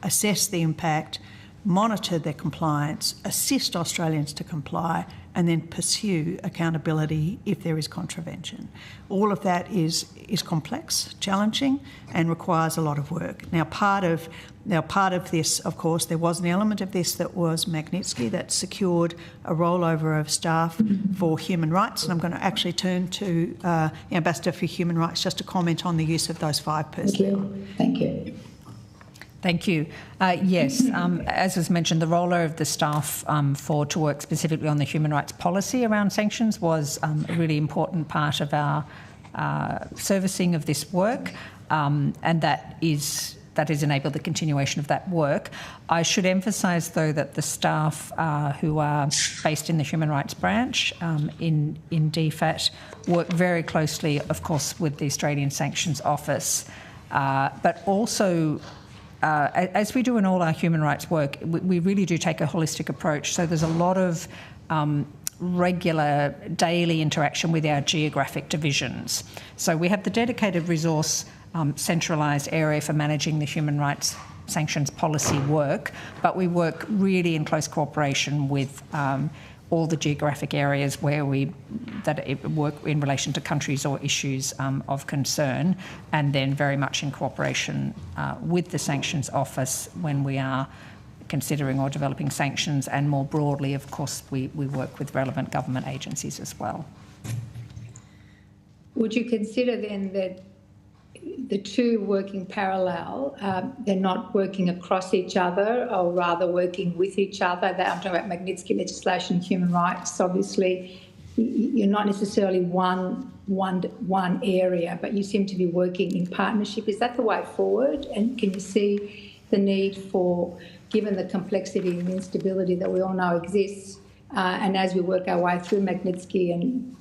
assess the impact, monitor their compliance, assist Australians to comply, and then pursue accountability if there is contravention. All of that is complex, challenging, and requires a lot of work. Now, part of this, of course, there was an element of this that was Magnitsky, that secured a rollover of staff for human rights, and I'm going to actually turn to the Ambassador for Human Rights just to comment on the use of those 5 personnel. Thank you. Thank you. Yes, as was mentioned, the rollover of the staff to work specifically on the human rights policy around sanctions was a really important part of our servicing of this work, and that has enabled the continuation of that work. I should emphasise, though, that the staff who are based in the Human Rights Branch in DFAT work very closely, of course, with the Australian Sanctions Office, but also as we do in all our human rights work, we really do take a holistic approach. So there's a lot of regular daily interaction with our geographic divisions. So we have the dedicated resource centralised area for managing the human rights sanctions policy work, but we work really in close cooperation with all the geographic areas where we work in relation to countries or issues of concern, and then very much in cooperation with the Sanctions Office when we are considering or developing sanctions, and more broadly, of course, we work with relevant government agencies as well. Would you consider then that the two working parallel, they're not working across each other, or rather working with each other? I'm talking about Magnitsky legislation, human rights. Obviously, you're not necessarily one area, but you seem to be working in partnership. Is that the way forward? And can you see the need for, given the complexity and instability that we all know exists, and as we work our way through Magnitsky and,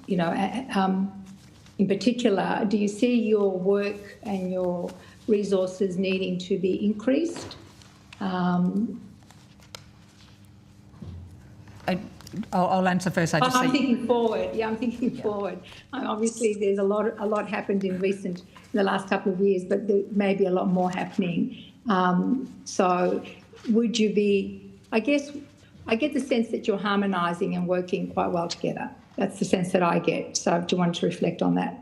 in particular, do you see your work and your resources needing to be increased? I'll answer first. I'm thinking forward. Yeah, I'm thinking forward. Obviously, there's a lot happened in the last couple of years, but there may be a lot more happening. So, would you be? I guess I get the sense that you're harmonising and working quite well together. That's the sense that I get. So do you want to reflect on that?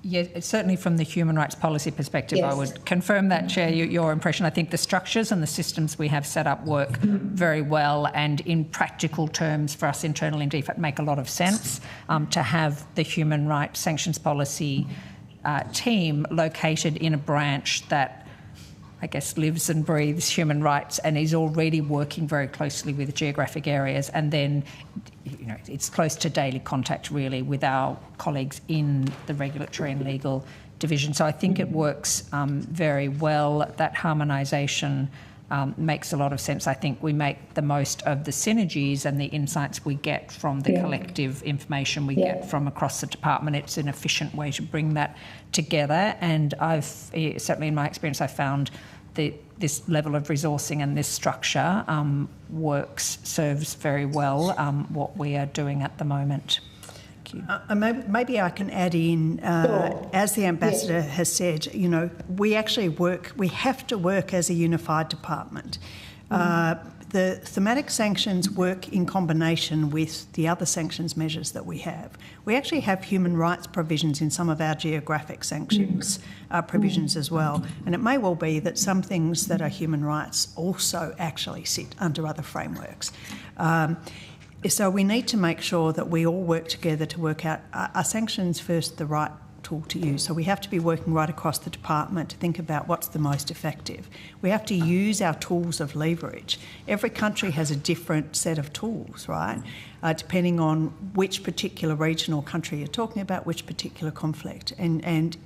Yeah, certainly from the human rights policy perspective, yes. I would confirm that, Chair, your impression. I think the structures and the systems we have set up work very well, and in practical terms for us internally in DFAT make a lot of sense to have the human rights sanctions policy team located in a branch that, I guess, lives and breathes human rights and is already working very closely with geographic areas, and then it's close to daily contact really with our colleagues in the regulatory and legal division. So I think it works very well, that harmonisation makes a lot of sense. I think we make the most of the synergies and the insights we get from the collective information we get from across the department. It's an efficient way to bring that together, and I've certainly in my experience I've found that this level of resourcing and this structure serves very well what we are doing at the moment. Maybe I can add in, as the Ambassador has said, we have to work as a unified department. The thematic sanctions work in combination with the other sanctions measures that we have. We actually have human rights provisions in some of our geographic sanctions provisions as well. And it may well be that some things that are human rights also actually sit under other frameworks. So we need to make sure that we all work together to work out, are sanctions first the right tool to use? So we have to be working right across the department to think about what's the most effective. We have to use our tools of leverage. Every country has a different set of tools, right? Depending on which particular region or country you're talking about, which particular conflict. And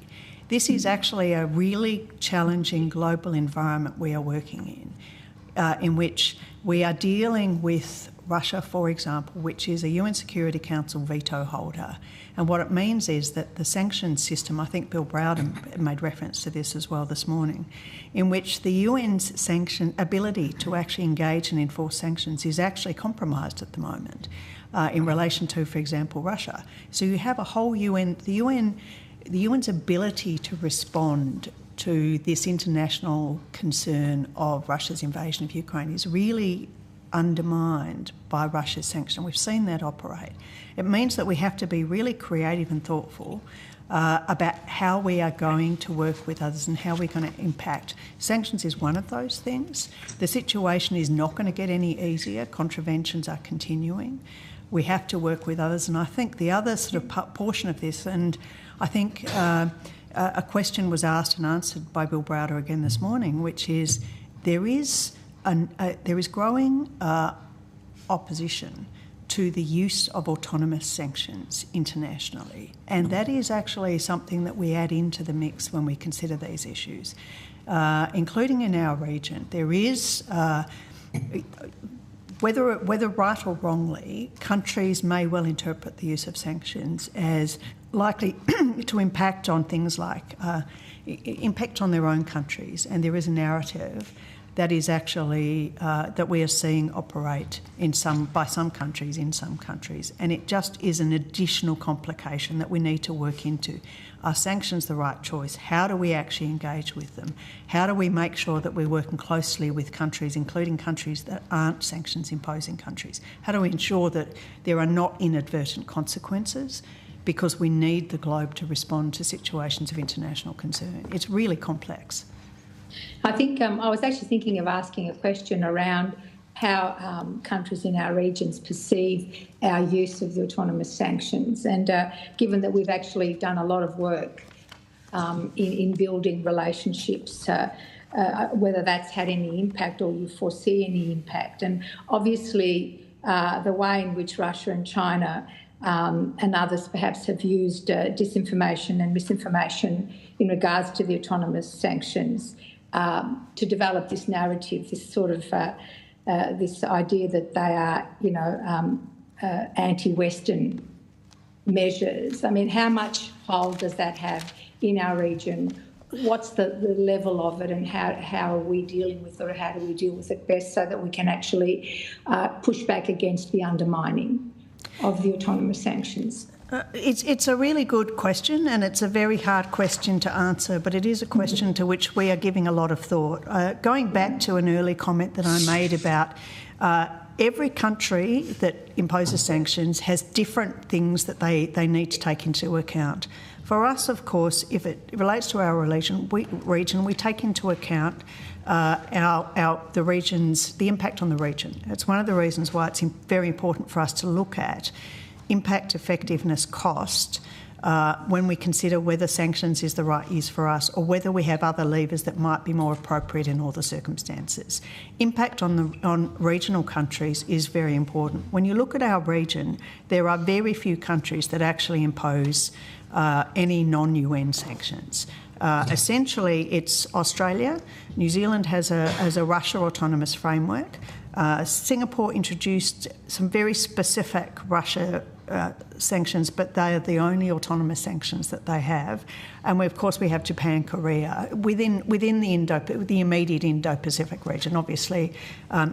this is actually a really challenging global environment we are working in which we are dealing with Russia, for example, which is a UN Security Council veto holder. And what it means is that the sanctions system, I think Bill Browder made reference to this as well this morning, in which the UN's sanction ability to actually engage and enforce sanctions is actually compromised at the moment in relation to, for example, Russia. So you have a whole the UN's ability to respond to this international concern of Russia's invasion of Ukraine is really undermined by Russia's sanction. We've seen that operate. It means that we have to be really creative and thoughtful about how we are going to work with others and how we're going to impact. Sanctions is one of those things. The situation is not going to get any easier. Contraventions are continuing. We have to work with others. And I think the other sort of portion of this, and I think a question was asked and answered by Bill Browder again this morning, which is there is growing opposition to the use of autonomous sanctions internationally, and that is actually something that we add into the mix when we consider these issues, including in our region. There is, whether right or wrongly, countries may well interpret the use of sanctions as likely to impact on things like impact on their own countries, and there is a narrative that is actually that we are seeing operate by some countries in some countries, and it just is an additional complication that we need to work into. Are sanctions the right choice? How do we actually engage with them? How do we make sure that we're working closely with countries, including countries that aren't sanctions imposing countries? How do we ensure that there are not inadvertent consequences? Because we need the globe to respond to situations of international concern. It's really complex. I think I was actually thinking of asking a question around how countries in our regions perceive our use of the autonomous sanctions. And given that we've actually done a lot of work in building relationships, whether that's had any impact or you foresee any impact. And obviously the way in which Russia and China and others perhaps have used disinformation and misinformation in regards to the autonomous sanctions to develop this narrative, this sort of this idea that they are, anti-Western measures. I mean, how much hold does that have in our region? What's the level of it, and how are we dealing with it, or how do we deal with it best so that we can actually push back against the undermining of the autonomous sanctions? It's a really good question, and it's a very hard question to answer, but it is a question to which we are giving a lot of thought. Going back to an early comment that I made about every country that imposes sanctions has different things that they need to take into account. For us, of course, if it relates to our region, we take into account the impact on the region. It's one of the reasons why it's very important for us to look at impact, effectiveness, cost when we consider whether sanctions is the right use for us or whether we have other levers that might be more appropriate in all the circumstances. Impact on regional countries is very important. When you look at our region, there are very few countries that actually impose any non-UN sanctions. Essentially, it's Australia. New Zealand has a Russia autonomous framework. Singapore introduced some very specific Russia sanctions, but they are the only autonomous sanctions that they have. And of course we have Japan, Korea, within the immediate Indo-Pacific region, obviously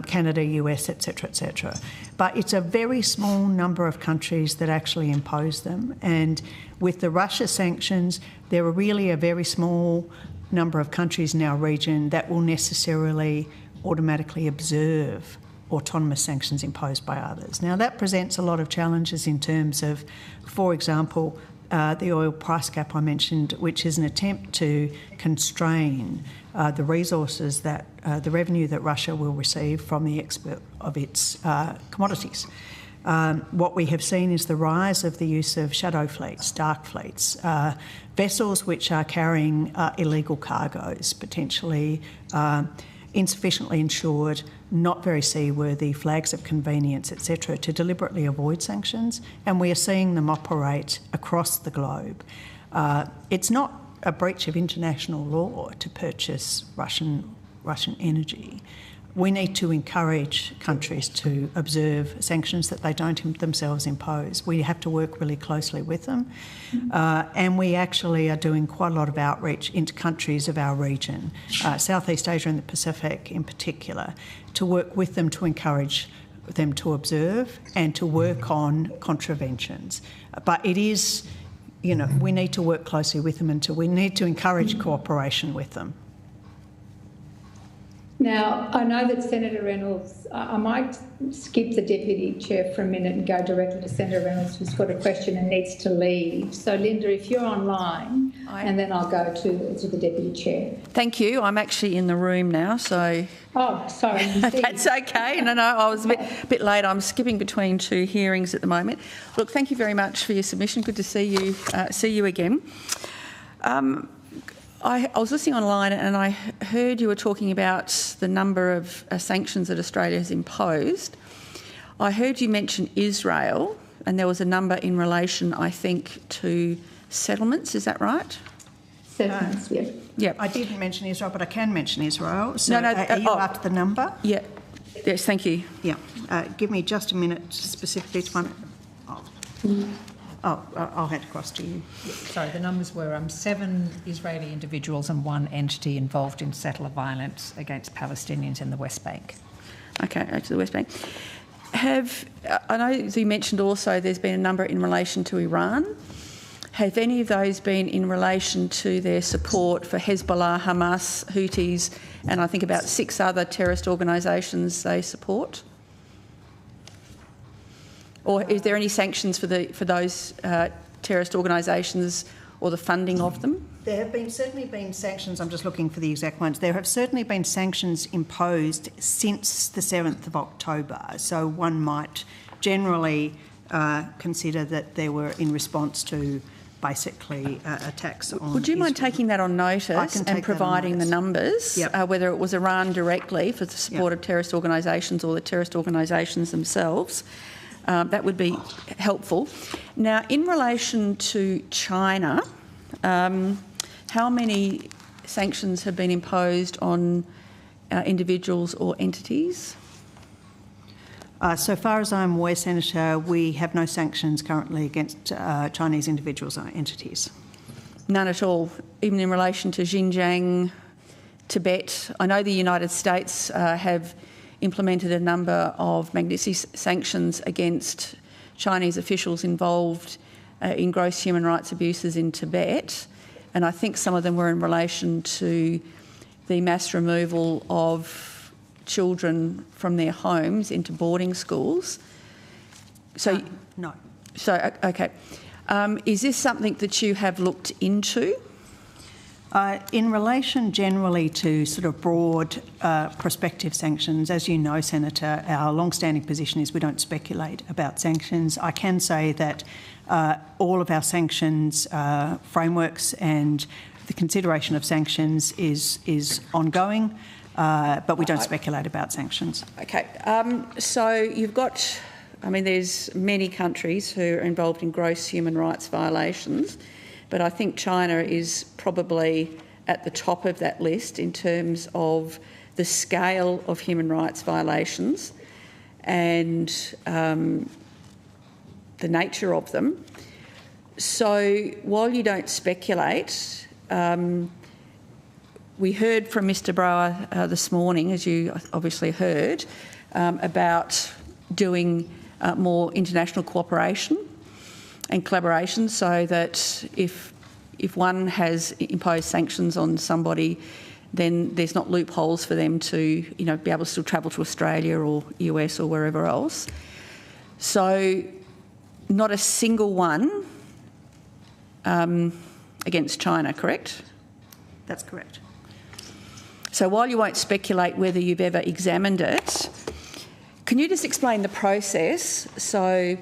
Canada, US, etc., etc. But it's a very small number of countries that actually impose them. And with the Russia sanctions, there are really a very small number of countries in our region that will necessarily automatically observe autonomous sanctions imposed by others. Now, that presents a lot of challenges in terms of, for example, the oil price cap I mentioned, which is an attempt to constrain the resources that, the revenue that Russia will receive from the export of its commodities. What we have seen is the rise of the use of shadow fleets, dark fleets, vessels which are carrying illegal cargoes, potentially insufficiently insured, not very seaworthy, flags of convenience, etc., to deliberately avoid sanctions, and we are seeing them operate across the globe. It's not a breach of international law to purchase Russian energy. We need to encourage countries to observe sanctions that they don't themselves impose. We have to work really closely with them. And we actually are doing quite a lot of outreach into countries of our region, Southeast Asia and the Pacific in particular, to work with them to encourage them to observe and to work on contraventions. But it is, you know, we need to work closely with them and we need to encourage cooperation with them. Now, I know that Senator Reynolds, I might skip the Deputy Chair for a minute and go directly to Senator Reynolds, who's got a question and needs to leave. So, Linda, if you're online, and then I'll go to the Deputy Chair. Thank you. I'm actually in the room now, so... Oh, sorry. That's okay. No, I was a bit late. I'm skipping between two hearings at the moment. Look, thank you very much for your submission. Good to see you again. I was listening online and I heard you were talking about the number of sanctions that Australia has imposed. I heard you mention Israel, and there was a number in relation, I think, to settlements. Is that right? Settlements, yeah. Yeah. I didn't mention Israel, but I can mention Israel. So no, are you after the number? Yeah. Yes, thank you. Yeah. Give me just a minute to specifically to one. I'll hand across to you. Sorry, the numbers were 7 Israeli individuals and 1 entity involved in settler violence against Palestinians in the West Bank. Okay, to the West Bank. I know you mentioned also there's been a number in relation to Iran. Have any of those been in relation to their support for Hezbollah, Hamas, Houthis, and I think about 6 other terrorist organisations they support? Or is there any sanctions for those terrorist organisations or the funding of them? There have certainly been sanctions. I'm just looking for the exact ones. There have certainly been sanctions imposed since the 7th of October. So one might generally consider that they were in response to basically attacks on... Would you mind taking that on notice and providing the numbers, whether it was Iran directly for the support of terrorist organisations or the terrorist organisations themselves? That would be helpful. Now, in relation to China, how many sanctions have been imposed on individuals or entities? So far as I'm aware, Senator, we have no sanctions currently against Chinese individuals or entities. None at all, even in relation to Xinjiang, Tibet. I know the United States have implemented a number of Magnitsky sanctions against Chinese officials involved in gross human rights abuses in Tibet, and I think some of them were in relation to the mass removal of children from their homes into boarding schools. So no. So okay, is this something that you have looked into? In relation generally to sort of broad prospective sanctions, as you know, Senator, our long-standing position is we don't speculate about sanctions. I can say that all of our sanctions frameworks and the consideration of sanctions is ongoing, but we don't speculate about sanctions. Okay, so you've got, I mean, there's many countries who are involved in gross human rights violations. but I think China is probably at the top of that list in terms of the scale of human rights violations and the nature of them. So while you don't speculate, we heard from Mr Brower this morning, as you obviously heard, about doing more international cooperation and collaboration, so that if one has imposed sanctions on somebody, then there's not loopholes for them to, be able to still travel to Australia or US or wherever else. So not a single one against China, correct? That's correct. So while you won't speculate whether you've ever examined it, can you just explain the process? So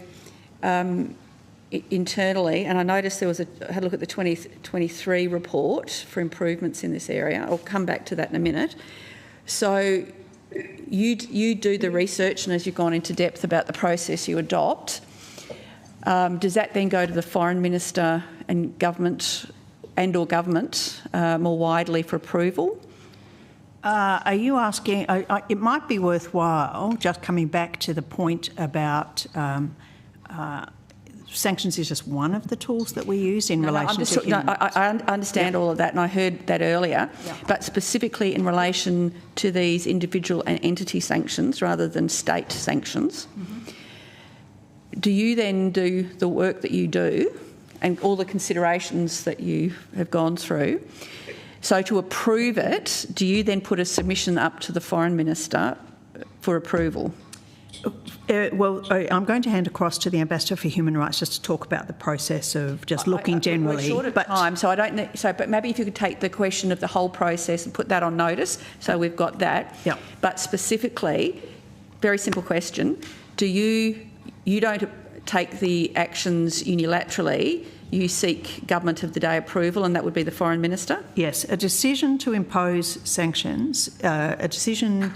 internally, and I noticed I had a look at the 2023 report for improvements in this area. I'll come back to that in a minute. So you do the research, and as you've gone into depth about the process you adopt, does that then go to the Foreign Minister and government or government more widely for approval? Are you asking, it might be worthwhile just coming back to the point about sanctions is just one of the tools that we use in relation to human rights. I understand all of that, and I heard that earlier, but specifically in relation to these individual and entity sanctions rather than state sanctions, do you then do the work that you do and all the considerations that you have gone through? So to approve it, do you then put a submission up to the Foreign Minister for approval? Well, I'm going to hand across to the Ambassador for Human Rights just to talk about the process of just looking generally. We're short of time, so I don't know. But maybe if you could take the question of the whole process and put that on notice, so we've got that. Yeah. But specifically, very simple question: you don't take the actions unilaterally? You seek government of the day approval, and that would be the Foreign Minister? Yes, a decision to impose sanctions, a decision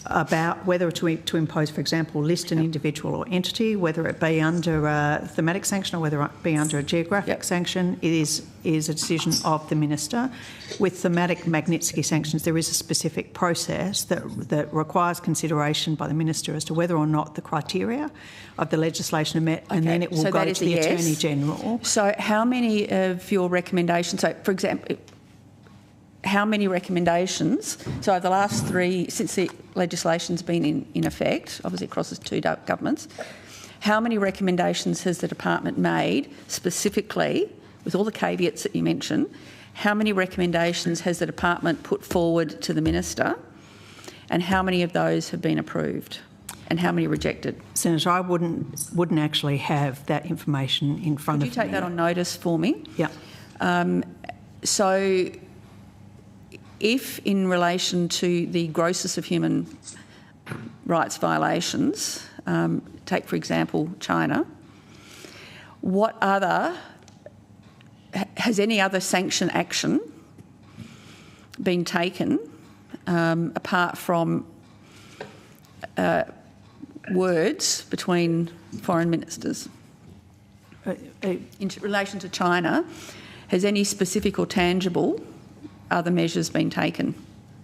about whether to impose, for example, list an individual or entity, whether it be under a thematic sanction or whether it be under a geographic sanction, it is a decision of the Minister. With thematic Magnitsky sanctions, there is a specific process that requires consideration by the Minister as to whether or not the criteria of the legislation are met, and then it will go to the Attorney General. So how many of your recommendations, so for example, how many recommendations, so the last three, since the legislation's been in effect, obviously it crosses two governments, how many recommendations has the department made specifically, with all the caveats that you mentioned, how many recommendations has the department put forward to the Minister, and how many of those have been approved and how many rejected? Senator, I wouldn't actually have that information in front of me. Could you take that on notice for me? Yeah. So if in relation to the grossest of human rights violations, take for example China, has any other sanction action been taken apart from words between foreign ministers? In relation to China, has any specific or tangible other measures been taken?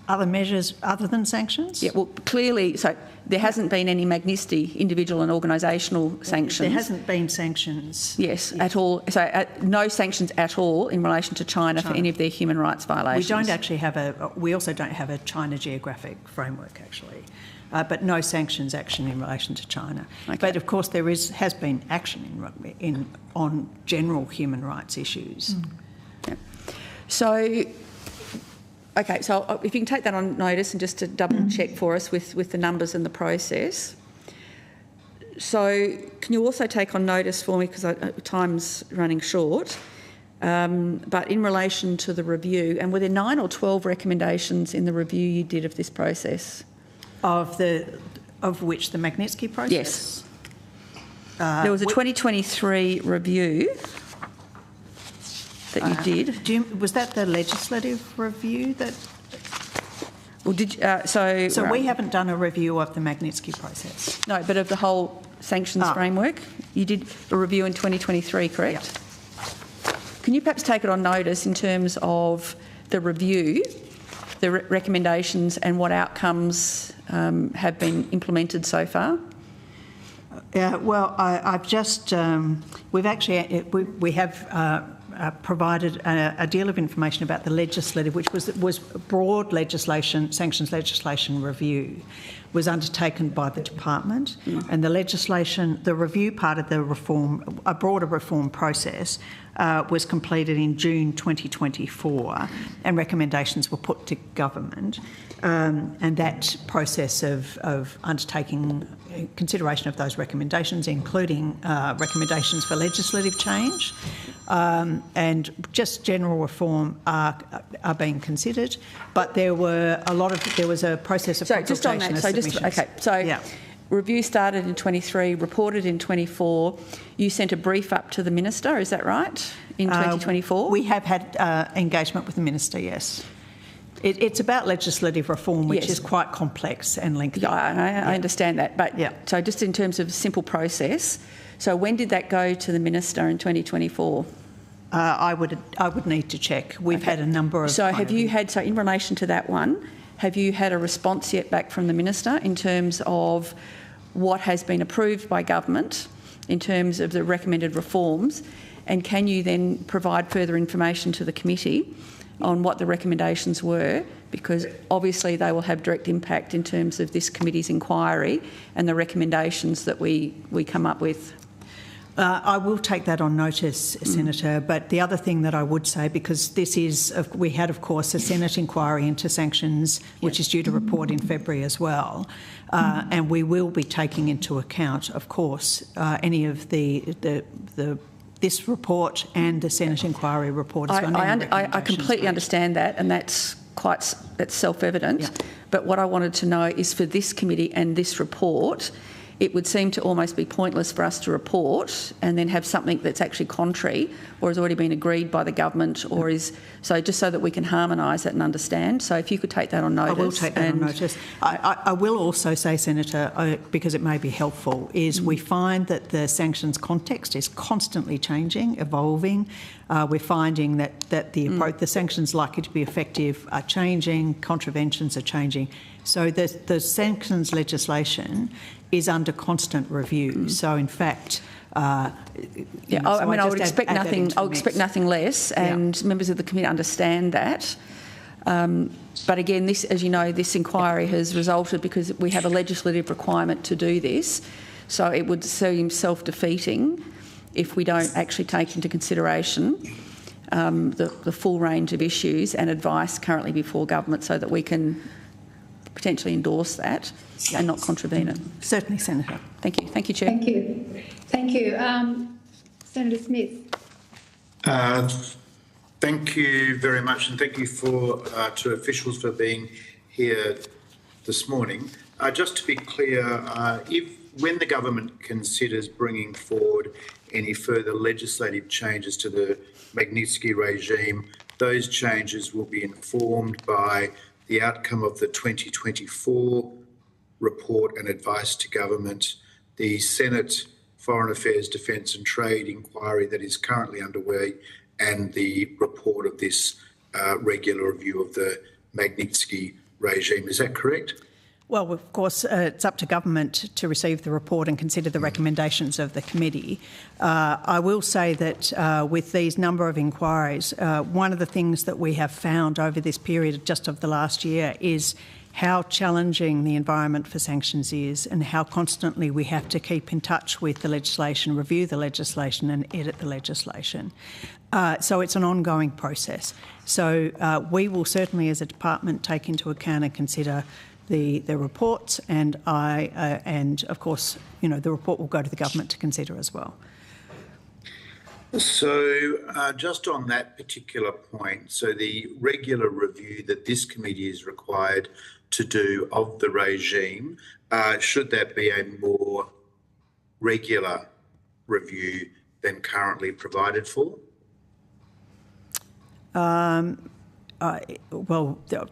Other measures other than sanctions? Yeah, well, clearly, so there hasn't been any Magnitsky individual and organisational sanctions. There hasn't been sanctions. Yes, at all. So no sanctions at all in relation to China for any of their human rights violations. We don't actually have we also don't have a China geographic framework, actually. But no sanctions action in relation to China. Okay. But of course there has been action on general human rights issues. Yeah. So, okay, so if you can take that on notice and just to double check for us with the numbers and the process. So can you also take on notice for me, because time's running short, but in relation to the review, and were there 9 or 12 recommendations in the review you did of this process? Of which the Magnitsky process? Yes. There was a 2023 review that you did. Was that the legislative review that? Well, So we haven't done a review of the Magnitsky process. No, but of the whole sanctions framework. You did a review in 2023, correct? Yeah. can you perhaps take it on notice in terms of the review, the recommendations and what outcomes have been implemented so far? Well, I've just we have provided a deal of information about the legislative, which was broad legislation, sanctions legislation review, was undertaken by the department, and the legislation, the review part of the reform, a broader reform process, was completed in June 2024, and recommendations were put to government, and that process of undertaking consideration of those recommendations, including recommendations for legislative change and just general reform, are being considered. But there was a process of consultation. Review started in 23, reported in 24. You sent a brief up to the minister, is that right? In 2024, we have had engagement with the minister. Yes. It's about legislative reform, which is quite complex and lengthy. I understand that, but so just in terms of simple process, so when did that go to the minister in 2024? I would need to check. We've had a number of. So have you had, so in relation to that one, have you had a response yet back from the minister in terms of what has been approved by government in terms of the recommended reforms, and can you then provide further information to the committee on what the recommendations were, because obviously they will have direct impact in terms of this committee's inquiry and the recommendations that we come up with? I will take that on notice, Senator, but the other thing that I would say, because this is, we had of course a Senate inquiry into sanctions, which is due to report in February as well, and we will be taking into account, of course, any of this report and the Senate inquiry report as well. I completely understand that, and that's self-evident. Yeah. But what I wanted to know is, for this committee and this report, it would seem to almost be pointless for us to report and then have something that's actually contrary or has already been agreed by the government, or is so, just so that we can harmonise that and understand. So if you could take that on notice. I will take that on notice. I will also say, Senator, because it may be helpful, is we find that the sanctions context is constantly changing, evolving. We're finding that the sanctions likely to be effective are changing, contraventions are changing. So the sanctions legislation is under constant review. So in fact, I would expect nothing. I would expect nothing less, and members of the committee understand that. But again, this, as you know, this inquiry has resulted because we have a legislative requirement to do this. So it would seem self-defeating if we don't actually take into consideration the full range of issues and advice currently before government, so that we can potentially endorse that and not contravene it. Certainly, Senator. Thank you. Thank you, Chair. Thank you. Thank you. Senator Smith. Thank you very much, and thank you to officials for being here this morning. Just to be clear, when the government considers bringing forward any further legislative changes to the Magnitsky regime, those changes will be informed by the outcome of the 2024 report and advice to government, the Senate Foreign Affairs, Defence and Trade inquiry that is currently underway, and the report of this regular review of the Magnitsky regime. Is that correct? Well, of course, it's up to government to receive the report and consider the recommendations of the committee. I will say that with these number of inquiries, one of the things that we have found over this period just of the last year is how challenging the environment for sanctions is, and how constantly we have to keep in touch with the legislation, review the legislation and edit the legislation. So it's an ongoing process. So we will certainly as a department take into account and consider the reports, and of course, the report will go to the government to consider as well. So just on that particular point, so the regular review that this committee is required to do of the regime, should that be a more regular review than currently provided for? Well,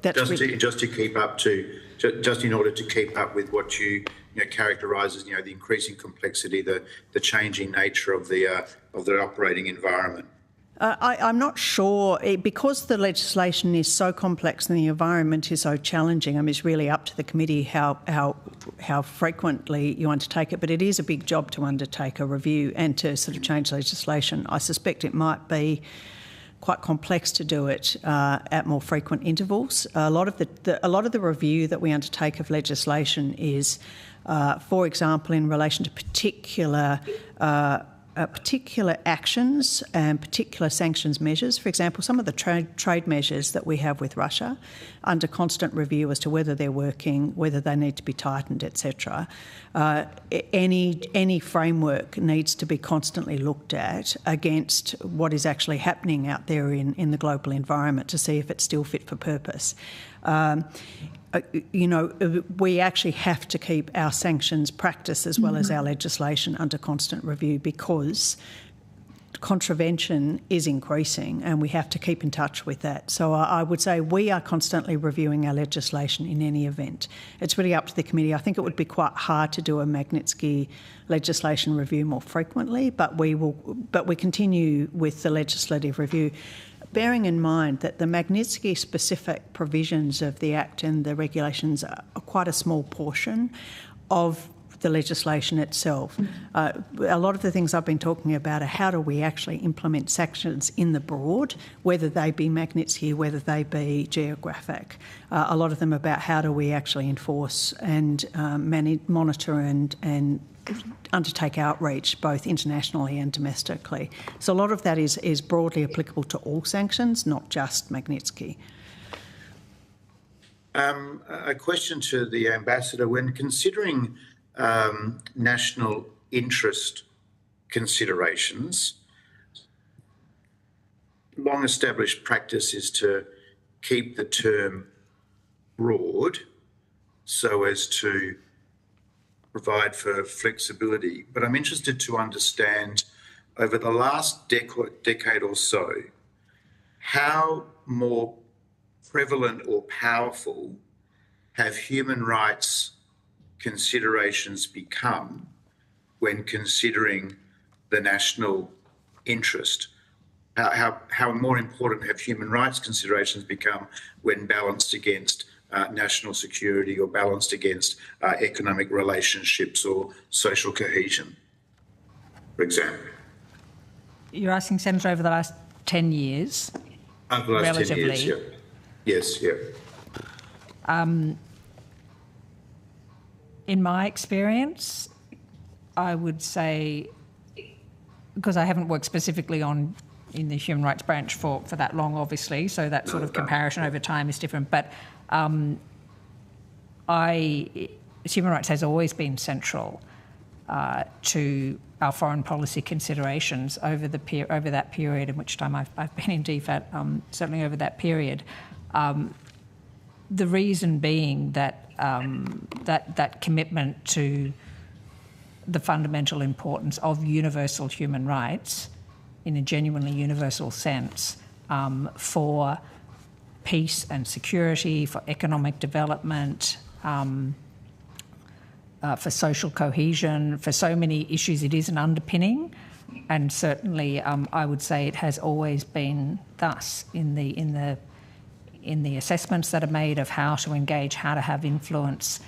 that's just to keep up to, just in order to keep up with what you characterise as the increasing complexity, the changing nature of the operating environment. I'm not sure, because the legislation is so complex and the environment is so challenging. I mean, it's really up to the committee how frequently you undertake it, but it is a big job to undertake a review and to sort of change legislation. I suspect it might be quite complex to do it at more frequent intervals. A lot of the review that we undertake of legislation is, for example, in relation to particular actions and particular sanctions measures. For example, some of the trade measures that we have with Russia under constant review as to whether they're working, whether they need to be tightened, etc. Any framework needs to be constantly looked at against what is actually happening out there in the global environment to see if it's still fit for purpose. We actually have to keep our sanctions practice as well as our legislation under constant review because contravention is increasing and we have to keep in touch with that. So I would say we are constantly reviewing our legislation in any event. It's really up to the committee. I think it would be quite hard to do a Magnitsky legislation review more frequently, but we continue with the legislative review, bearing in mind that the Magnitsky-specific provisions of the Act and the regulations are quite a small portion of the legislation itself. A lot of the things I've been talking about are how do we actually implement sanctions in the broad, whether they be Magnitsky, whether they be geographic. A lot of them about how do we actually enforce and monitor and undertake outreach both internationally and domestically. So a lot of that is broadly applicable to all sanctions, not just Magnitsky. A question to the Ambassador. When considering national interest considerations, long-established practice is to keep the term broad so as to provide for flexibility. But I'm interested to understand, over the last decade or so, how more prevalent or powerful have human rights considerations become when considering the national interest? How more important have human rights considerations become when balanced against national security or balanced against economic relationships or social cohesion, for example? You're asking, Senator, over the last 10 years? Over the last relatively. 10 years, yeah. Yes, yeah. In my experience, I would say, because I haven't worked specifically in the human rights branch for that long, obviously, so that sort of comparison over time is different, but human rights has always been central to our foreign policy considerations over that period in which time I've been in DFAT, certainly over that period. The reason being that that commitment to the fundamental importance of universal human rights in a genuinely universal sense for peace and security, for economic development, for social cohesion, for so many issues, it is an underpinning. And certainly I would say it has always been thus in the assessments that are made of how to engage, how to have influence,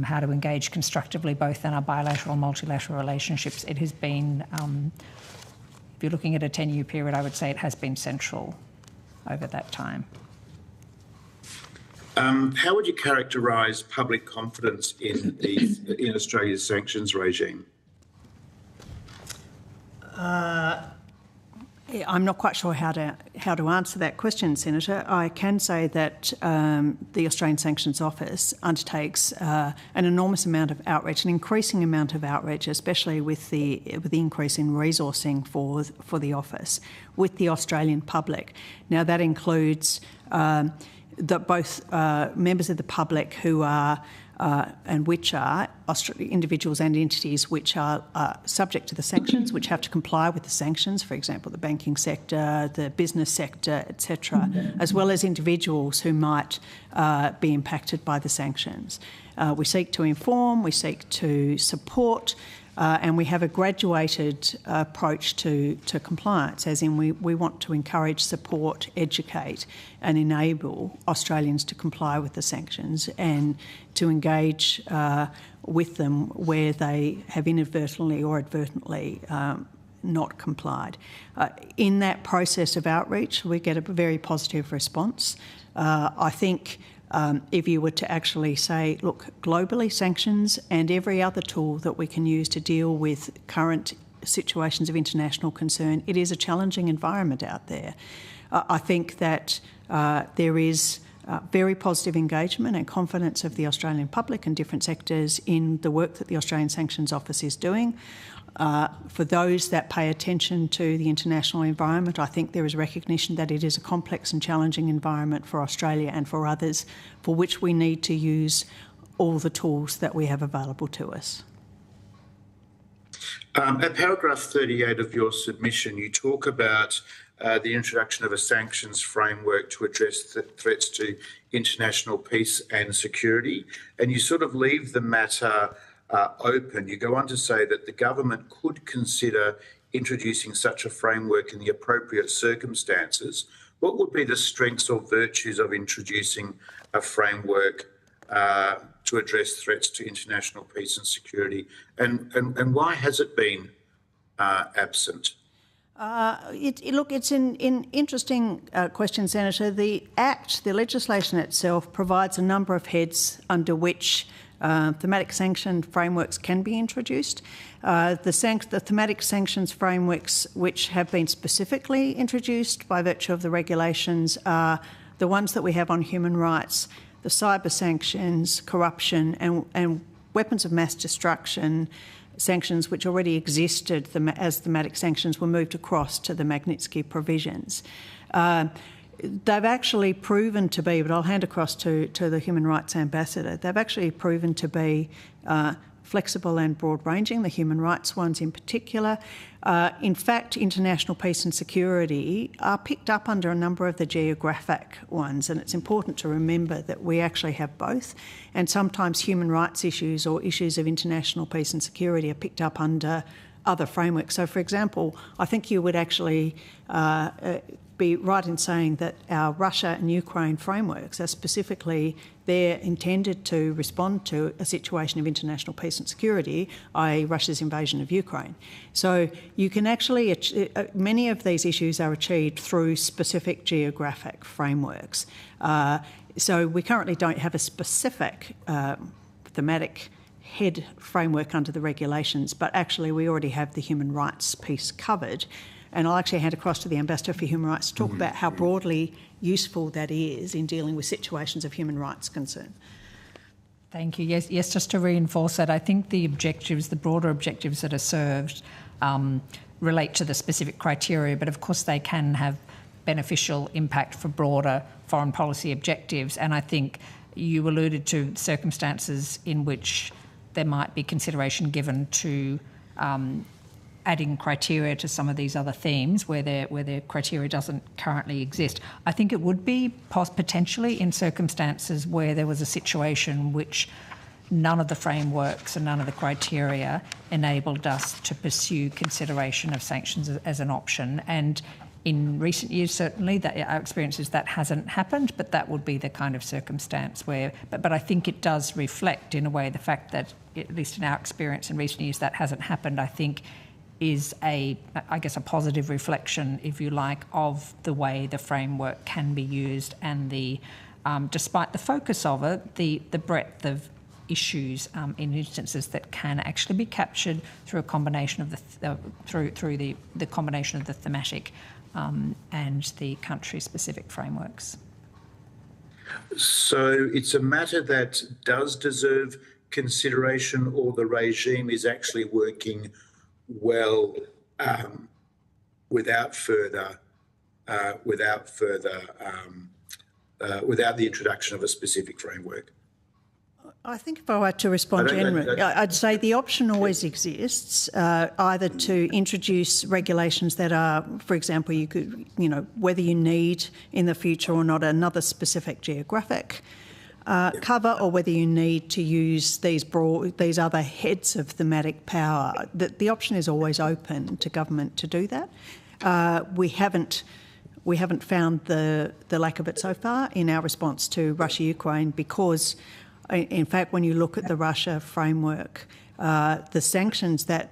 how to engage constructively both in our bilateral and multilateral relationships. It has been, if you're looking at a 10-year period, I would say it has been central over that time. How would you characterise public confidence in Australia's sanctions regime? I'm not quite sure how to answer that question, Senator. I can say that the Australian Sanctions Office undertakes an enormous amount of outreach, an increasing amount of outreach, especially with the increase in resourcing for the office with the Australian public. Now that includes both members of the public who are and which are individuals and entities which are subject to the sanctions, which have to comply with the sanctions, for example, the banking sector, the business sector, etc., as well as individuals who might be impacted by the sanctions. We seek to inform, we seek to support, and we have a graduated approach to compliance, as in we want to encourage, support, educate and enable Australians to comply with the sanctions and to engage with them where they have inadvertently or advertently not complied. In that process of outreach, we get a very positive response. I think if you were to actually say, look, globally, sanctions and every other tool that we can use to deal with current situations of international concern, it is a challenging environment out there. I think that there is very positive engagement and confidence of the Australian public and different sectors in the work that the Australian Sanctions Office is doing. For those that pay attention to the international environment, I think there is recognition that it is a complex and challenging environment for Australia and for others, for which we need to use all the tools that we have available to us. At paragraph 38 of your submission, you talk about the introduction of a sanctions framework to address threats to international peace and security, and you sort of leave the matter open. You go on to say that the government could consider introducing such a framework in the appropriate circumstances. What would be the strengths or virtues of introducing a framework to address threats to international peace and security, and why has it been absent? Look, it's an interesting question, Senator. The Act, the legislation itself, provides a number of heads under which thematic sanction frameworks can be introduced. The thematic sanctions frameworks which have been specifically introduced by virtue of the regulations are the ones that we have on human rights, the cyber sanctions, corruption and weapons of mass destruction sanctions, which already existed as thematic sanctions, were moved across to the Magnitsky provisions. They've actually proven to be, but I'll hand across to the Human Rights Ambassador, they've actually proven to be flexible and broad-ranging, the human rights ones in particular. In fact, international peace and security are picked up under a number of the geographic ones, and it's important to remember that we actually have both, and sometimes human rights issues or issues of international peace and security are picked up under other frameworks. So, for example, I think you would actually be right in saying that our Russia and Ukraine frameworks are specifically there intended to respond to a situation of international peace and security, i.e. Russia's invasion of Ukraine. So you can actually, many of these issues are achieved through specific geographic frameworks. So we currently don't have a specific thematic head framework under the regulations, but actually we already have the human rights piece covered. And I'll actually hand across to the Ambassador for Human Rights to talk about how broadly useful that is in dealing with situations of human rights concern. Thank you. Yes, just to reinforce that, I think the objectives, the broader objectives that are served relate to the specific criteria, but of course they can have beneficial impact for broader foreign policy objectives. And I think you alluded to circumstances in which there might be consideration given to adding criteria to some of these other themes where their criteria doesn't currently exist. I think it would be potentially in circumstances where there was a situation which none of the frameworks and none of the criteria enabled us to pursue consideration of sanctions as an option. And in recent years, certainly, that our experience is that hasn't happened, but that would be the kind of circumstance where... But I think it does reflect, in a way, the fact that, at least in our experience in recent years, that hasn't happened, I think, is a positive reflection, if you like, of the way the framework can be used and the, despite the focus of it, the breadth of issues in instances that can actually be captured through a combination of the combination of the thematic and the country-specific frameworks. So it's a matter that does deserve consideration, or the regime is actually working well without the introduction of a specific framework? I think if I were to respond generally, I'd say the option always exists, either to introduce regulations that are, for example, you could, whether you need in the future or not another specific geographic cover, or whether you need to use these other heads of thematic power. The option is always open to government to do that. We haven't found the lack of it so far in our response to Russia-Ukraine, because, in fact, when you look at the Russia framework, the sanctions that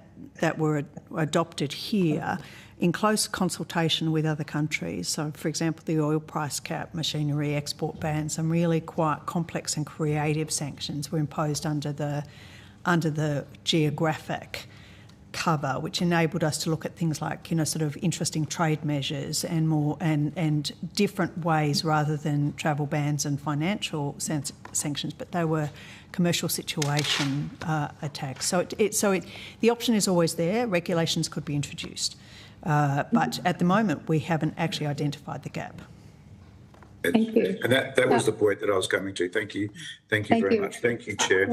were adopted here in close consultation with other countries. So, for example, the oil price cap, machinery export ban, some really quite complex and creative sanctions were imposed under the geographic cover, which enabled us to look at things like, sort of interesting trade measures and more and different ways rather than travel bans and financial sanctions, but they were commercial situation attacks. So the option is always there. Regulations could be introduced. But at the moment, we haven't actually identified the gap. Thank you. And that was the point that I was coming to. Thank you. Thank you very much. Thank you, Chair.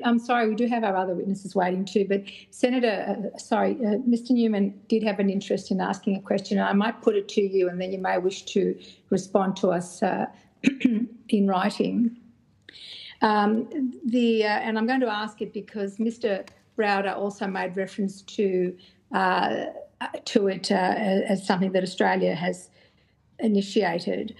I'm sorry, we do have our other witnesses waiting too, but Mr. Newman did have an interest in asking a question. I might put it to you and then you may wish to respond to us in writing. And I'm going to ask it because Mr. Browder also made reference to it as something that Australia has initiated.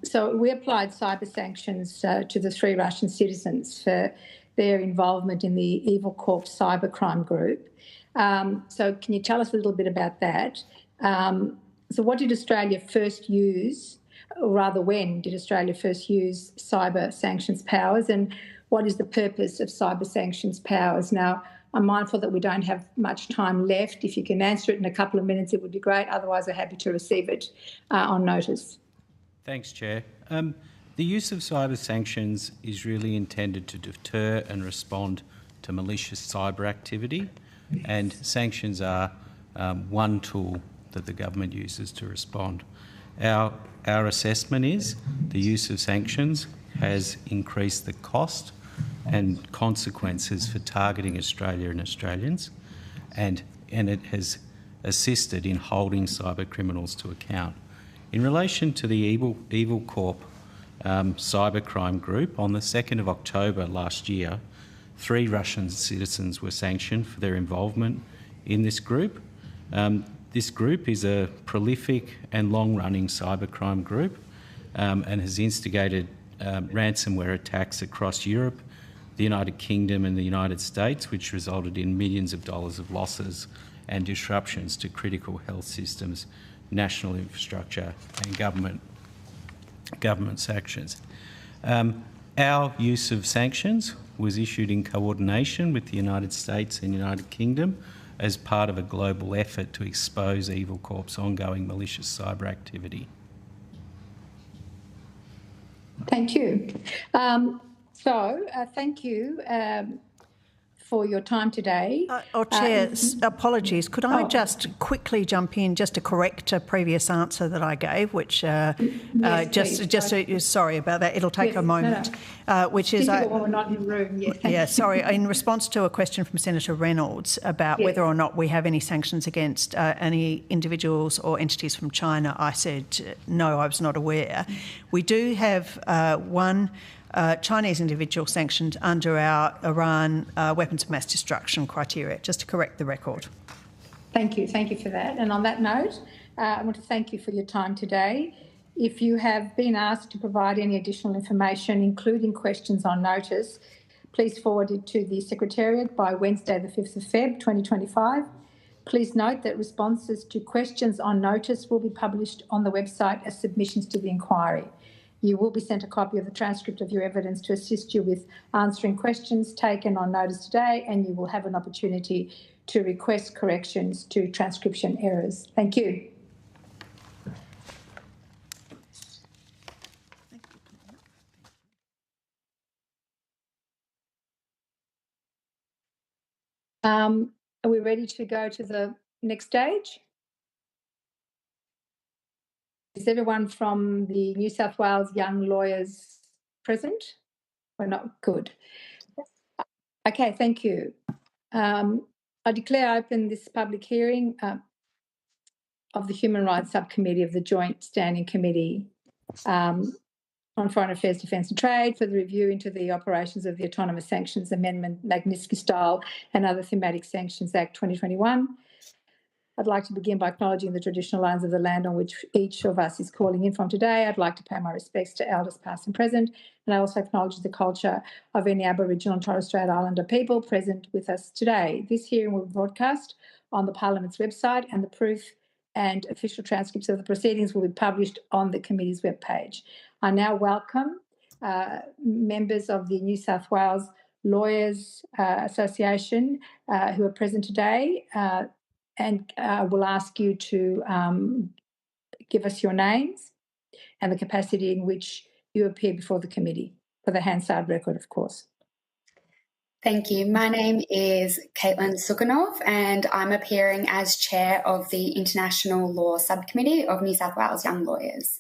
So we applied cyber sanctions to the 3 Russian citizens for their involvement in the Evil Corp cybercrime group. So can you tell us a little bit about that? So what did Australia first use, or rather when did Australia first use cyber sanctions powers, and what is the purpose of cyber sanctions powers? Now, I'm mindful that we don't have much time left. If you can answer it in a couple of minutes, it would be great. Otherwise, I'm happy to receive it on notice. Thanks, Chair. The use of cyber sanctions is really intended to deter and respond to malicious cyber activity, and sanctions are one tool that the government uses to respond. Our assessment is the use of sanctions has increased the cost and consequences for targeting Australia and Australians, and it has assisted in holding cyber criminals to account. In relation to the Evil Corp cybercrime group, on the 2nd of October last year, 3 Russian citizens were sanctioned for their involvement in this group. This group is a prolific and long-running cybercrime group and has instigated ransomware attacks across Europe, the United Kingdom and the United States, which resulted in millions of dollars of losses and disruptions to critical health systems, national infrastructure and government sanctions. Our use of sanctions was issued in coordination with the United States and United Kingdom as part of a global effort to expose Evil Corp's ongoing malicious cyber activity. Thank you. Thank you for your time today. Chair, apologies. Could I just quickly jump in just to correct a previous answer that I gave, which sorry about that. It'll take a moment. Which is we're not in the room. Sorry. In response to a question from Senator Reynolds about whether or not we have any sanctions against any individuals or entities from China, I said no, I was not aware. We do have one Chinese individual sanctioned under our Iran weapons of mass destruction criteria, just to correct the record. Thank you for that. And on that note, I want to thank you for your time today. If you have been asked to provide any additional information, including questions on notice, please forward it to the Secretariat by Wednesday the 5th of Feb 2025. Please note that responses to questions on notice will be published on the website as submissions to the inquiry. You will be sent a copy of the transcript of your evidence to assist you with answering questions taken on notice today, and you will have an opportunity to request corrections to transcription errors. Thank you. Are we ready to go to the next stage? Is everyone from the New South Wales Young Lawyers present? We're not good. Okay, thank you. I declare open this public hearing of the Human Rights Subcommittee of the Joint Standing Committee on Foreign Affairs, Defence and Trade for the review into the operations of the Autonomous Sanctions Amendment, Magnitsky-style and other Thematic Sanctions Act 2021. I'd like to begin by acknowledging the traditional lands of the land on which each of us is calling in from today. I'd like to pay my respects to elders past and present, and I also acknowledge the culture of any Aboriginal and Torres Strait Islander people present with us today. This hearing will be broadcast on the Parliament's website, and the proof and official transcripts of the proceedings will be published on the committee's webpage. I now welcome members of the New South Wales Lawyers Association who are present today, and we'll ask you to give us your names and the capacity in which you appear before the committee, for the Hansard record, of course. Thank you. My name is Caitlin Sukhanov, and I'm appearing as Chair of the International Law Subcommittee of New South Wales Young Lawyers.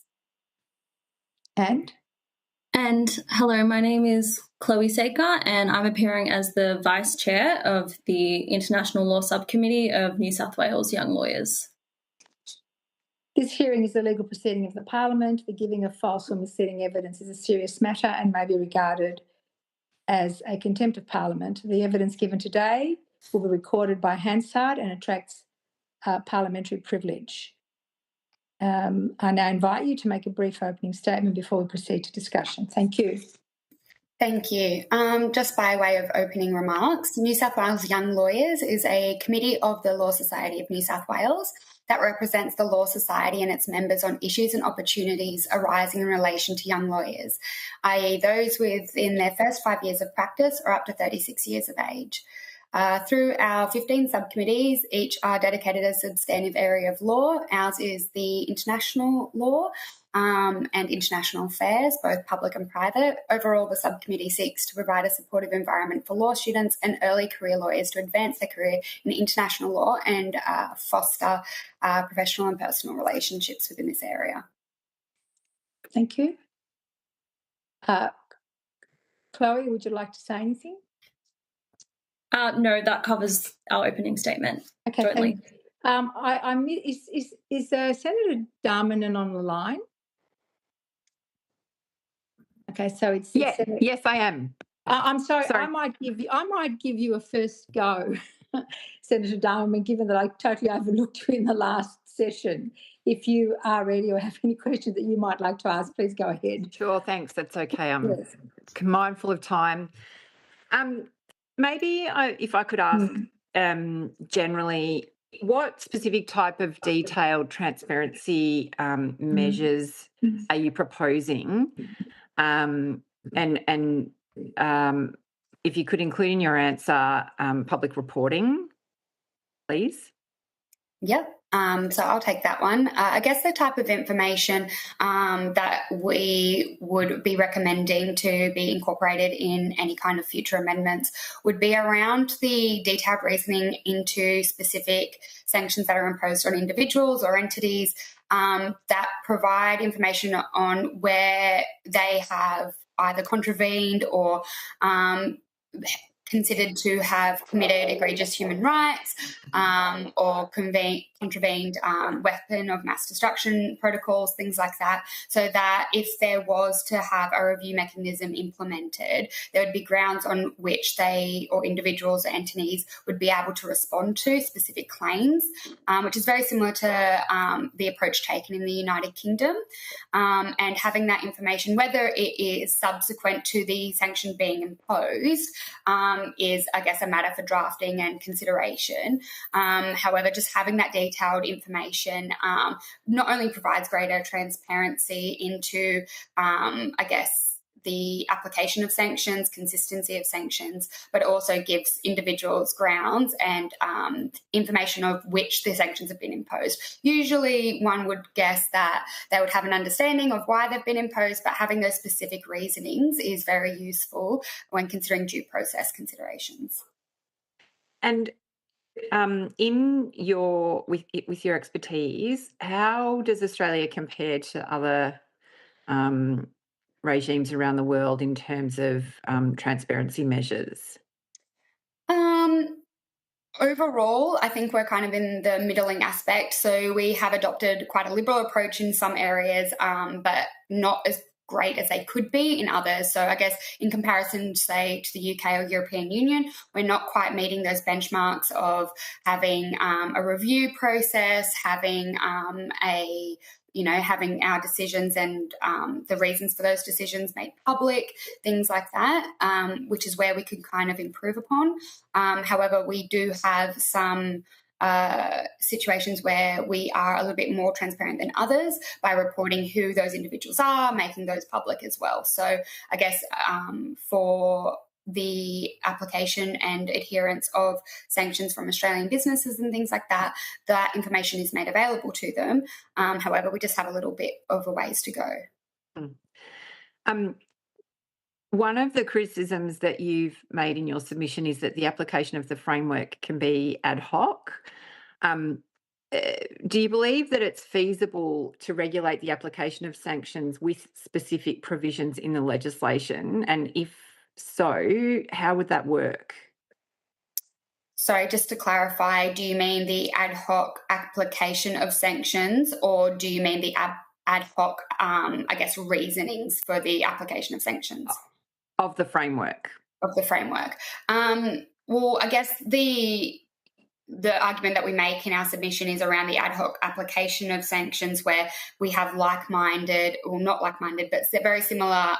And hello, my name is Chloe Saker, and I'm appearing as the Vice Chair of the International Law Subcommittee of New South Wales Young Lawyers. This hearing is a legal proceeding of the Parliament. The giving of false or misleading evidence is a serious matter and may be regarded as a contempt of Parliament. The evidence given today will be recorded by Hansard and attracts parliamentary privilege. I now invite you to make a brief opening statement before we proceed to discussion. Thank you. Thank you. Just by way of opening remarks, New South Wales Young Lawyers is a committee of the Law Society of New South Wales that represents the Law Society and its members on issues and opportunities arising in relation to young lawyers, i.e. those within their first 5 years of practice or up to 36 years of age. Through our 15 subcommittees, each are dedicated to a substantive area of law. Ours is the international law and international affairs, both public and private. Overall, the subcommittee seeks to provide a supportive environment for law students and early career lawyers to advance their career in international law and foster professional and personal relationships within this area. Thank you. Chloe, would you like to say anything? No, that covers our opening statement. Okay. Jointly. Is Senator Darmanin on the line? Okay, so it's yes, I am. I'm sorry. I might give you a first go, Senator Darmanin, given that I totally overlooked you in the last session. If you are ready or have any questions that you might like to ask, please go ahead. Sure, thanks. That's okay. I'm mindful of time. Maybe if I could ask generally, what specific type of detailed transparency measures are you proposing? And if you could include in your answer public reporting, please. Yep. So I'll take that one. I guess the type of information that we would be recommending to be incorporated in any kind of future amendments would be around the detailed reasoning into specific sanctions that are imposed on individuals or entities that provide information on where they have either contravened or considered to have committed egregious human rights or contravened weapon of mass destruction protocols, things like that, so that if there was to have a review mechanism implemented, there would be grounds on which they or individuals or entities would be able to respond to specific claims, which is very similar to the approach taken in the United Kingdom. And having that information, whether it is subsequent to the sanction being imposed, is, I guess, a matter for drafting and consideration. However, just having that detailed information not only provides greater transparency into, I guess, the application of sanctions, consistency of sanctions, but also gives individuals grounds and information of which the sanctions have been imposed. Usually one would guess that they would have an understanding of why they've been imposed, but having those specific reasonings is very useful when considering due process considerations. And with your expertise, how does Australia compare to other regimes around the world in terms of transparency measures? Overall, I think we're kind of in the middling aspect. So we have adopted quite a liberal approach in some areas, but not as great as they could be in others. So I guess in comparison, say, to the UK or European Union, we're not quite meeting those benchmarks of having a review process, having having our decisions and the reasons for those decisions made public, things like that, which is where we could kind of improve upon. However, we do have some situations where we are a little bit more transparent than others by reporting who those individuals are, making those public as well. So I guess for the application and adherence of sanctions from Australian businesses and things like that, that information is made available to them. However, we just have a little bit of a ways to go. One of the criticisms that you've made in your submission is that the application of the framework can be ad hoc. Do you believe that it's feasible to regulate the application of sanctions with specific provisions in the legislation? And if so, how would that work? Sorry, just to clarify, do you mean the ad hoc application of sanctions, or do you mean the ad hoc, reasonings for the application of sanctions? Of the framework. Of the framework. Well, I guess the argument that we make in our submission is around the ad hoc application of sanctions, where we have like-minded, or not like-minded, but very similar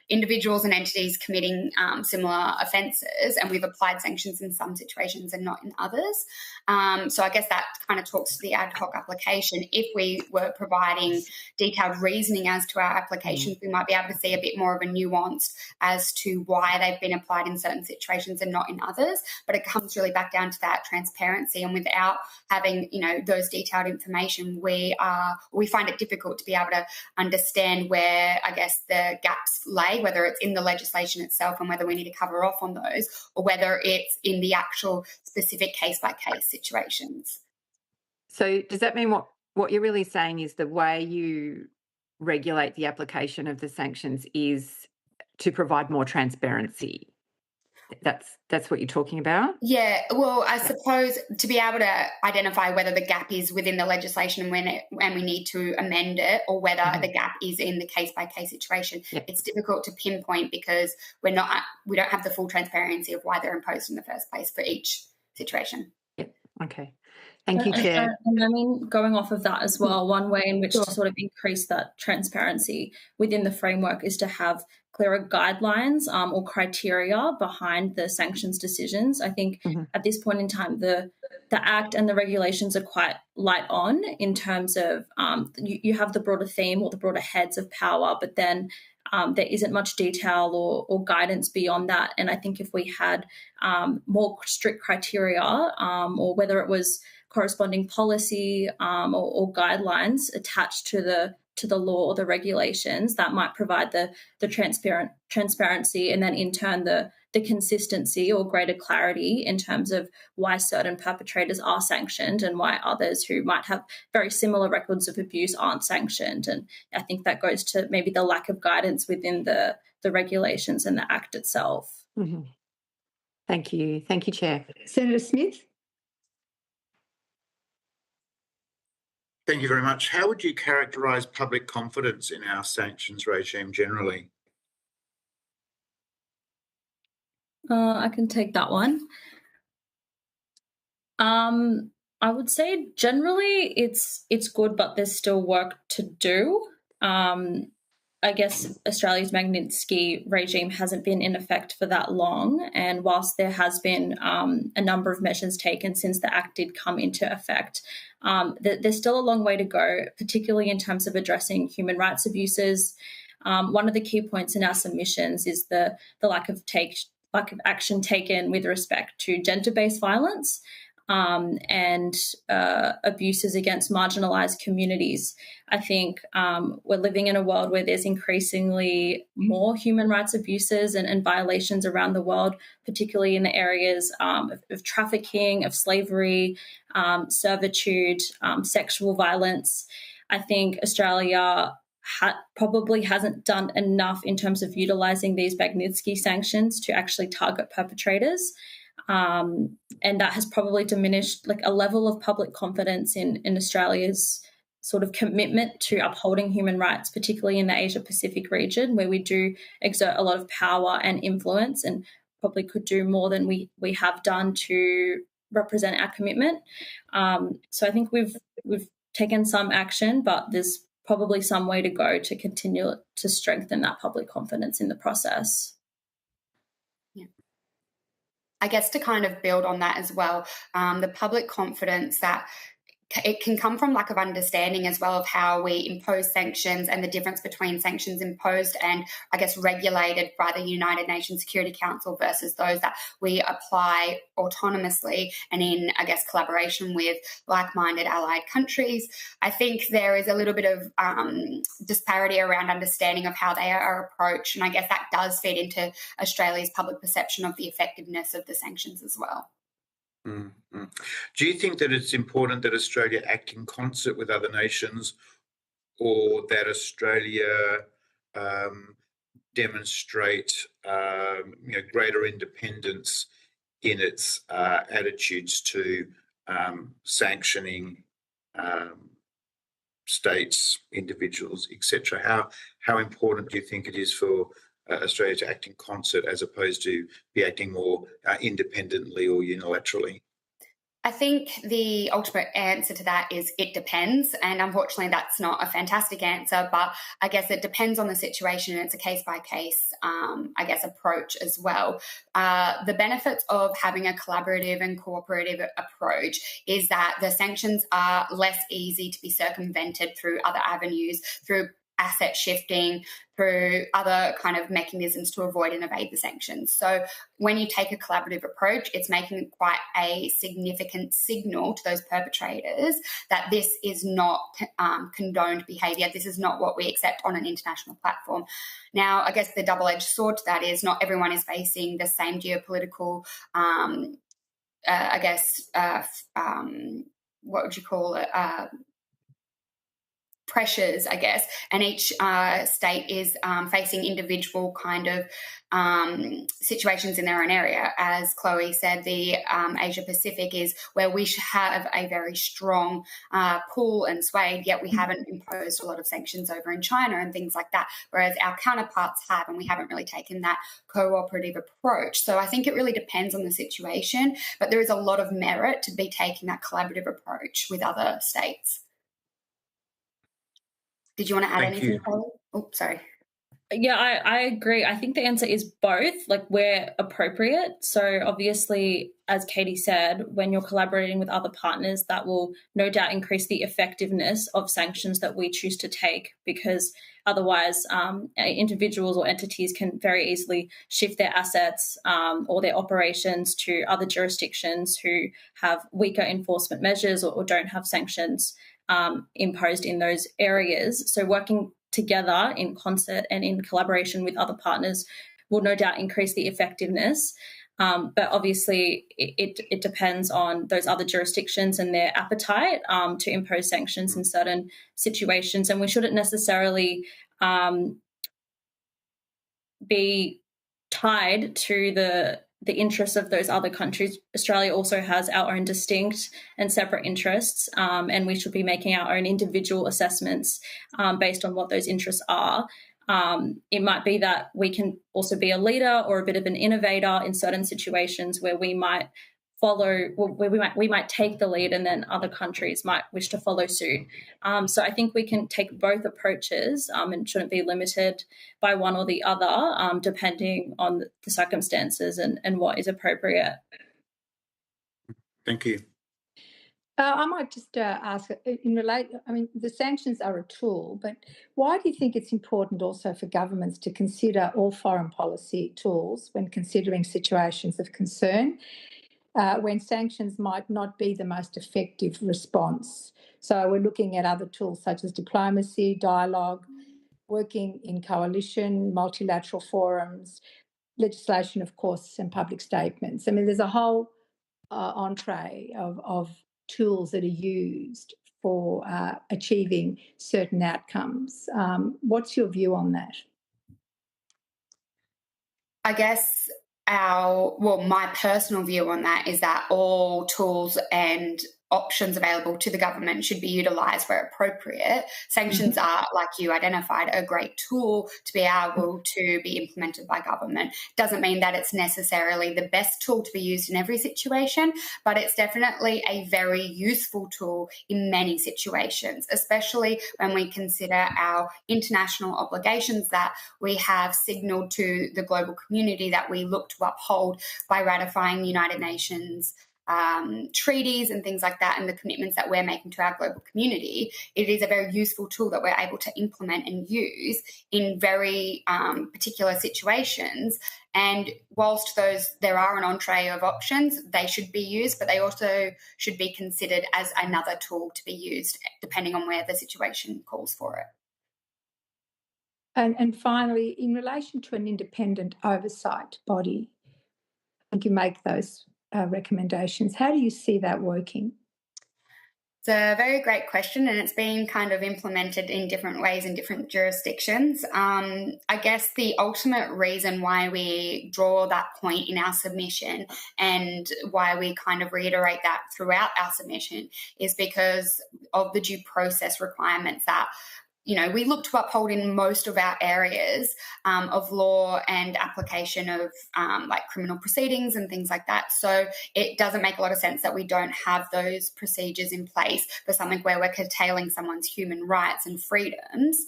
individuals and entities committing similar offences, and we've applied sanctions in some situations and not in others. So I guess that kind of talks to the ad hoc application. If we were providing detailed reasoning as to our applications, we might be able to see a bit more of a nuance as to why they've been applied in certain situations and not in others. But it comes really back down to that transparency, and without having, those detailed information, we find it difficult to be able to understand where, I guess, the gaps lay, whether it's in the legislation itself and whether we need to cover off on those, or whether it's in the actual specific case-by-case situations. So does that mean what you're really saying is the way you regulate the application of the sanctions is to provide more transparency? That's what you're talking about? Yeah, well, I suppose to be able to identify whether the gap is within the legislation and we need to amend it, or whether the gap is in the case-by-case situation. Yep. It's difficult to pinpoint because we don't have the full transparency of why they're imposed in the first place for each situation. Yep. Okay. Thank you, Chair. And I mean, going off of that as well, one way in which to sort of increase that transparency within the framework is to have clearer guidelines or criteria behind the sanctions decisions. I think at this point in time, the Act and the regulations are quite light on in terms of you have the broader theme or the broader heads of power, but then there isn't much detail or guidance beyond that. And I think if we had more strict criteria or whether it was corresponding policy or guidelines attached to the law or the regulations, that might provide the transparency and then in turn the consistency or greater clarity in terms of why certain perpetrators are sanctioned and why others who might have very similar records of abuse aren't sanctioned. And I think that goes to maybe the lack of guidance within the regulations and the Act itself. Mm-hmm. Thank you. Thank you, Chair. Senator Smith? Thank you very much. How would you characterise public confidence in our sanctions regime generally? I can take that one. I would say generally it's good, but there's still work to do. I guess Australia's Magnitsky regime hasn't been in effect for that long, and whilst there has been a number of measures taken since the Act did come into effect, there's still a long way to go, particularly in terms of addressing human rights abuses. One of the key points in our submissions is the lack of action taken with respect to gender-based violence and abuses against marginalised communities. I think we're living in a world where there's increasingly more human rights abuses and violations around the world, particularly in the areas of trafficking, of slavery, servitude, sexual violence. I think Australia probably hasn't done enough in terms of utilising these Magnitsky sanctions to actually target perpetrators. And that has probably diminished a level of public confidence in Australia's sort of commitment to upholding human rights, particularly in the Asia-Pacific region, where we do exert a lot of power and influence, and probably could do more than we have done to represent our commitment. So I think we've taken some action, but there's probably some way to go to continue to strengthen that public confidence in the process. Yeah. I guess to kind of build on that as well, the public confidence that it can come from lack of understanding as well of how we impose sanctions and the difference between sanctions imposed and, I guess, regulated by the United Nations Security Council versus those that we apply autonomously and in, I guess, collaboration with like-minded allied countries. I think there is a little bit of disparity around understanding of how they are approached, and I guess that does feed into Australia's public perception of the effectiveness of the sanctions as well. Mm-hmm. Do you think that it's important that Australia act in concert with other nations, or that Australia demonstrate greater independence in its attitudes to sanctioning states, individuals, etc.? How important do you think it is for Australia to act in concert as opposed to be acting more independently or unilaterally? I think the ultimate answer to that is it depends. And unfortunately, that's not a fantastic answer, but I guess it depends on the situation. It's a case-by-case, I guess, approach as well. The benefits of having a collaborative and cooperative approach is that the sanctions are less easy to be circumvented through other avenues, through asset shifting, through other kind of mechanisms to avoid and evade the sanctions. So when you take a collaborative approach, it's making quite a significant signal to those perpetrators that this is not condoned behaviour. This is not what we accept on an international platform. Now, I guess the double-edged sword to that is not everyone is facing the same geopolitical, what would you call it? Pressures, I guess, and each state is facing individual kind of situations in their own area. As Chloe said, the Asia Pacific is where we should have a very strong pull and sway, yet we haven't imposed a lot of sanctions over in China and things like that, whereas our counterparts have, and we haven't really taken that cooperative approach. So I think it really depends on the situation, but there is a lot of merit to be taking that collaborative approach with other states. Did you want to add anything, Chloe? Oh, sorry. Yeah, I agree. I think the answer is both, like where appropriate. So obviously, as Katie said, when you're collaborating with other partners, that will no doubt increase the effectiveness of sanctions that we choose to take, because otherwise individuals or entities can very easily shift their assets or their operations to other jurisdictions who have weaker enforcement measures or don't have sanctions imposed in those areas. So working together in concert and in collaboration with other partners will no doubt increase the effectiveness. But obviously it depends on those other jurisdictions and their appetite to impose sanctions in certain situations. And we shouldn't necessarily be tied to the interests of those other countries. Australia also has our own distinct and separate interests, and we should be making our own individual assessments based on what those interests are. It might be that we can also be a leader or a bit of an innovator in certain situations where we might we might take the lead, and then other countries might wish to follow suit. So I think we can take both approaches and shouldn't be limited by one or the other, depending on the circumstances and what is appropriate. Thank you. I might just ask, the sanctions are a tool, but why do you think it's important also for governments to consider all foreign policy tools when considering situations of concern, when sanctions might not be the most effective response? So we're looking at other tools such as diplomacy, dialogue, working in coalition, multilateral forums, legislation, of course, and public statements. I mean, there's a whole entree of tools that are used for achieving certain outcomes. What's your view on that? I guess my personal view on that is that all tools and options available to the government should be utilised where appropriate. Sanctions are, like you identified, a great tool to be able to be implemented by government. Doesn't mean that it's necessarily the best tool to be used in every situation, but it's definitely a very useful tool in many situations, especially when we consider our international obligations that we have signalled to the global community that we look to uphold by ratifying United Nations treaties and things like that, and the commitments that we're making to our global community. It is a very useful tool that we're able to implement and use in very particular situations. And whilst there are an entree of options, they should be used, but they also should be considered as another tool to be used depending on where the situation calls for it. And finally, in relation to an independent oversight body, I think you make those recommendations. How do you see that working? It's a very great question, and it's been kind of implemented in different ways in different jurisdictions. I guess the ultimate reason why we draw that point in our submission and why we kind of reiterate that throughout our submission is because of the due process requirements that we look to uphold in most of our areas of law and application of like criminal proceedings and things like that. So it doesn't make a lot of sense that we don't have those procedures in place for something where we're curtailing someone's human rights and freedoms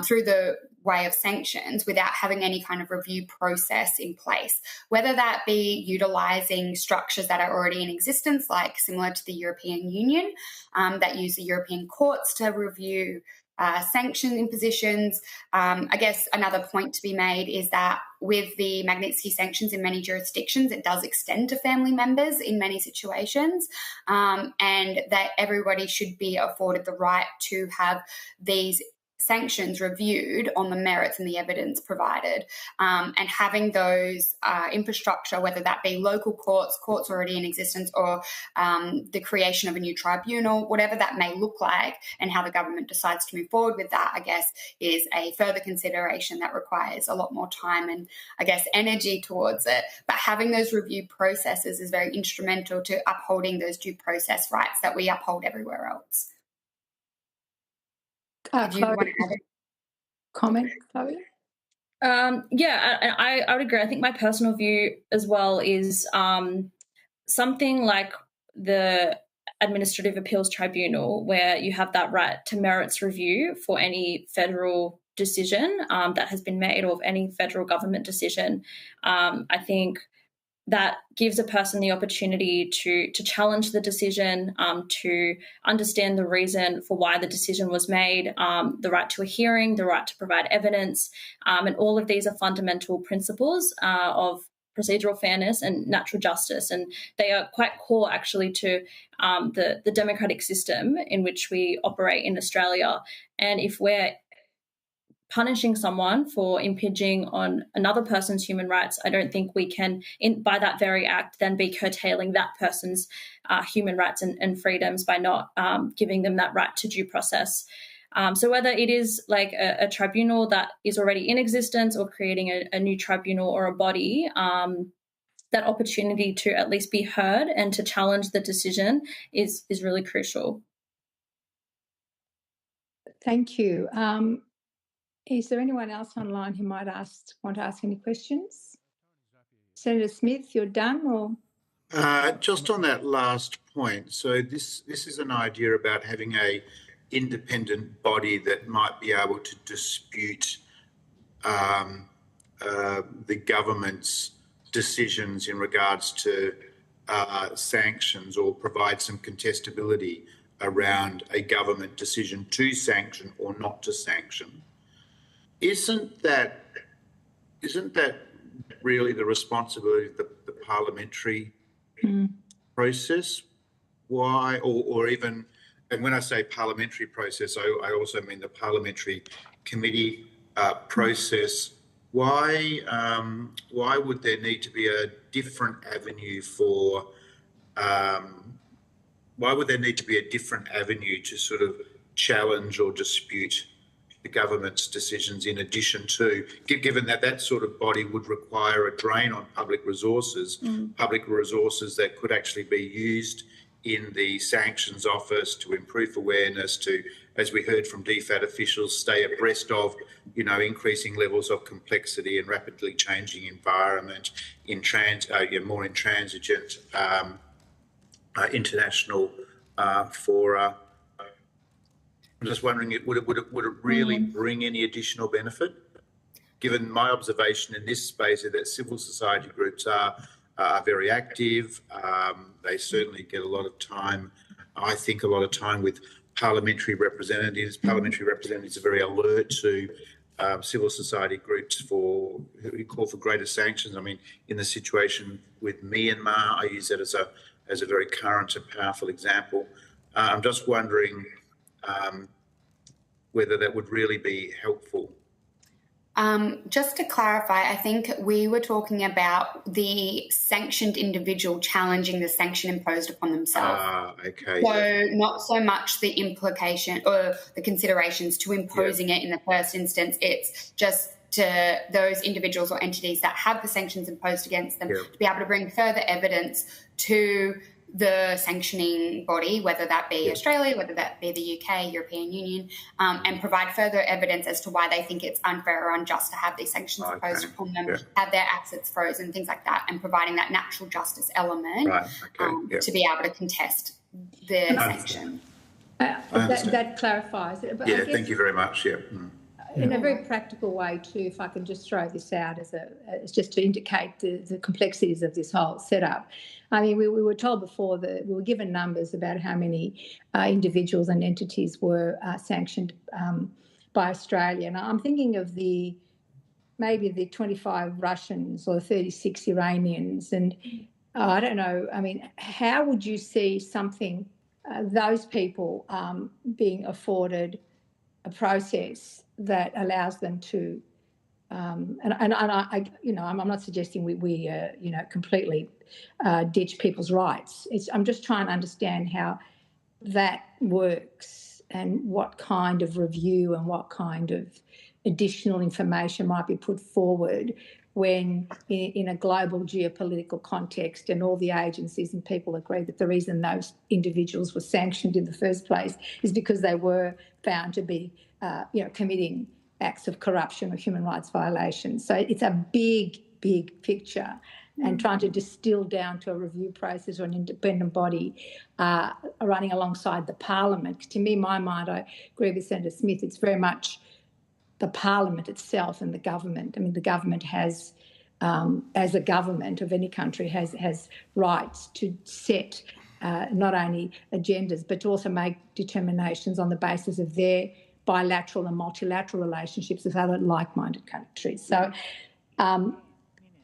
through the way of sanctions without having any kind of review process in place, whether that be utilising structures that are already in existence, like similar to the European Union, that use the European courts to review sanction impositions. I guess another point to be made is that with the Magnitsky sanctions in many jurisdictions, it does extend to family members in many situations, and that everybody should be afforded the right to have these sanctions reviewed on the merits and the evidence provided, and having those infrastructure, whether that be local courts already in existence, or the creation of a new tribunal, whatever that may look like, and how the government decides to move forward with that, I guess, is a further consideration that requires a lot more time and, I guess, energy towards it. But having those review processes is very instrumental to upholding those due process rights that we uphold everywhere else. Do you want to add a comment, Chloe? Yeah, I would agree. I think my personal view as well is something like the Administrative Appeals Tribunal, where you have that right to merits review for any federal decision that has been made, or of any federal government decision. I think that gives a person the opportunity to challenge the decision, to understand the reason for why the decision was made, the right to a hearing, the right to provide evidence, and all of these are fundamental principles of procedural fairness and natural justice, and they are quite core actually to the democratic system in which we operate in Australia. And if we're punishing someone for impinging on another person's human rights, I don't think we can, by that very act, then be curtailing that person's human rights and freedoms by not giving them that right to due process. So whether it is like a tribunal that is already in existence, or creating a new tribunal or a body, that opportunity to at least be heard and to challenge the decision is really crucial. Thank you. Is there anyone else online who might want to ask any questions? Senator Smith, you're done, or? Just on that last point, so this is an idea about having a independent body that might be able to dispute the government's decisions in regards to sanctions, or provide some contestability around a government decision to sanction or not to sanction. Isn't that really the responsibility of the parliamentary process? Why, or even, and when I say parliamentary process, I also mean the parliamentary committee process. Why would there need to be a different avenue for? Why would there need to be a different avenue to sort of challenge or dispute the government's decisions, in addition to, given that sort of body would require a drain on public resources that could actually be used in the sanctions office to improve awareness, to, as we heard from DFAT officials, stay abreast of, increasing levels of complexity and rapidly changing environment more intransigent international fora. I'm just wondering, would it really bring any additional benefit? Given my observation in this space is that civil society groups are very active. They certainly get a lot of time, I think a lot of time with parliamentary representatives. Parliamentary representatives are very alert to civil society groups who call for greater sanctions. I mean, in the situation with Myanmar, I use that as a very current and powerful example. I'm just wondering whether that would really be helpful. Just to clarify, I think we were talking about the sanctioned individual challenging the sanction imposed upon themselves. Okay. So not so much the implication or the considerations to imposing it in the first instance. It's just to those individuals or entities that have the sanctions imposed against them to be able to bring further evidence to the sanctioning body, whether that be Australia, whether that be the UK, European Union, and provide further evidence as to why they think it's unfair or unjust to have these sanctions imposed upon them, have their assets frozen, things like that, and providing that natural justice element to be able to contest the sanction. That clarifies it. But I guess, thank you very much. In a very practical way too, if I can just throw this out as just to indicate the complexities of this whole setup. I mean, we were told before that we were given numbers about how many individuals and entities were sanctioned by Australia. And I'm thinking of maybe the 25 Russians or 36 Iranians. And I don't know, I mean, how would you see those people being afforded a process that allows them to, I'm not suggesting we completely ditch people's rights. I'm just trying to understand how that works and what kind of review and what kind of additional information might be put forward when in a global geopolitical context and all the agencies and people agree that the reason those individuals were sanctioned in the first place is because they were found to be committing acts of corruption or human rights violations. So it's a big, big picture, and trying to distill down to a review process or an independent body running alongside the Parliament. To me, in my mind, I agree with Senator Smith, it's very much the Parliament itself and the government. I mean, the government has, as a government of any country, has rights to set not only agendas, but to also make determinations on the basis of their bilateral and multilateral relationships with other like-minded countries. So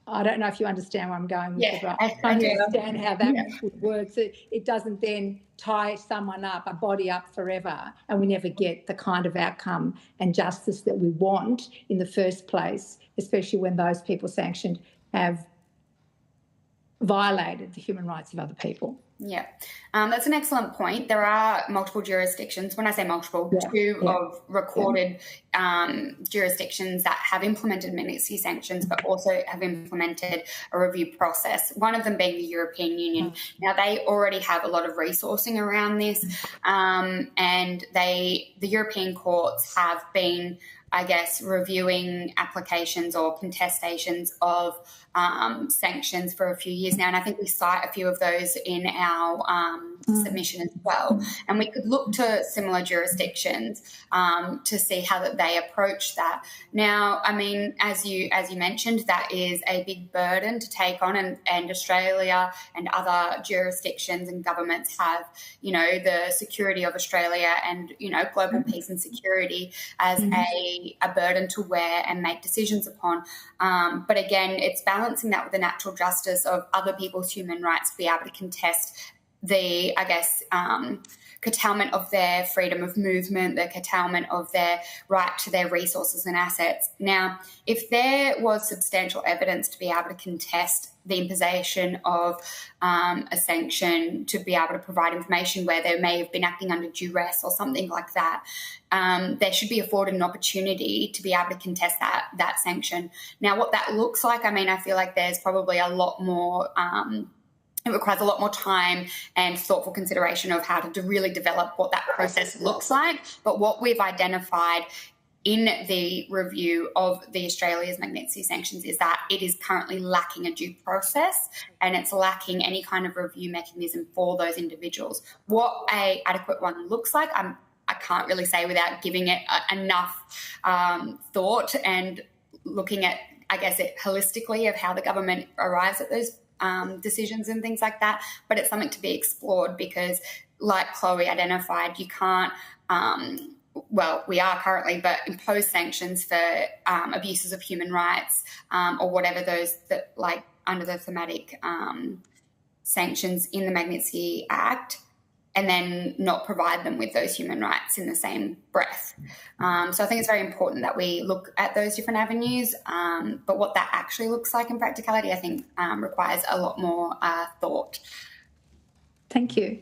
I don't know if you understand where I'm going with it. I understand how that would work. So it doesn't then tie someone up, a body up forever, and we never get the kind of outcome and justice that we want in the first place, especially when those people sanctioned have violated the human rights of other people. Yeah, that's an excellent point. There are multiple jurisdictions. When I say multiple, two of recorded jurisdictions that have implemented Magnitsky sanctions, but also have implemented a review process, one of them being the European Union. Now, they already have a lot of resourcing around this, and the European courts have been, I guess, reviewing applications or contestations of sanctions for a few years now. And I think we cite a few of those in our submission as well. And we could look to similar jurisdictions to see how that they approach that. Now, I mean, as you mentioned, that is a big burden to take on, and Australia and other jurisdictions and governments have, the security of Australia and, global peace and security as a burden to wear and make decisions upon. But again, it's balancing that with the natural justice of other people's human rights to be able to contest the, I guess, curtailment of their freedom of movement, the curtailment of their right to their resources and assets. Now, if there was substantial evidence to be able to contest the imposition of a sanction, to be able to provide information where they may have been acting under duress or something like that, they should be afforded an opportunity to be able to contest that sanction. Now, what that looks like, I mean, I feel like there's probably a lot more It requires a lot more time and thoughtful consideration of how to really develop what that process looks like. But what we've identified in the review of the Australia's Magnitsky sanctions is that it is currently lacking a due process, and it's lacking any kind of review mechanism for those individuals. What an adequate one looks like, I can't really say without giving it enough thought and looking at, I guess, it holistically of how the government arrives at those decisions and things like that. But it's something to be explored because, like Chloe identified, you can't well, we are currently, but impose sanctions for abuses of human rights or whatever those that, like, under the thematic sanctions in the Magnitsky Act, and then not provide them with those human rights in the same breath. So I think it's very important that we look at those different avenues, but what that actually looks like in practicality, I think, requires a lot more thought. Thank you.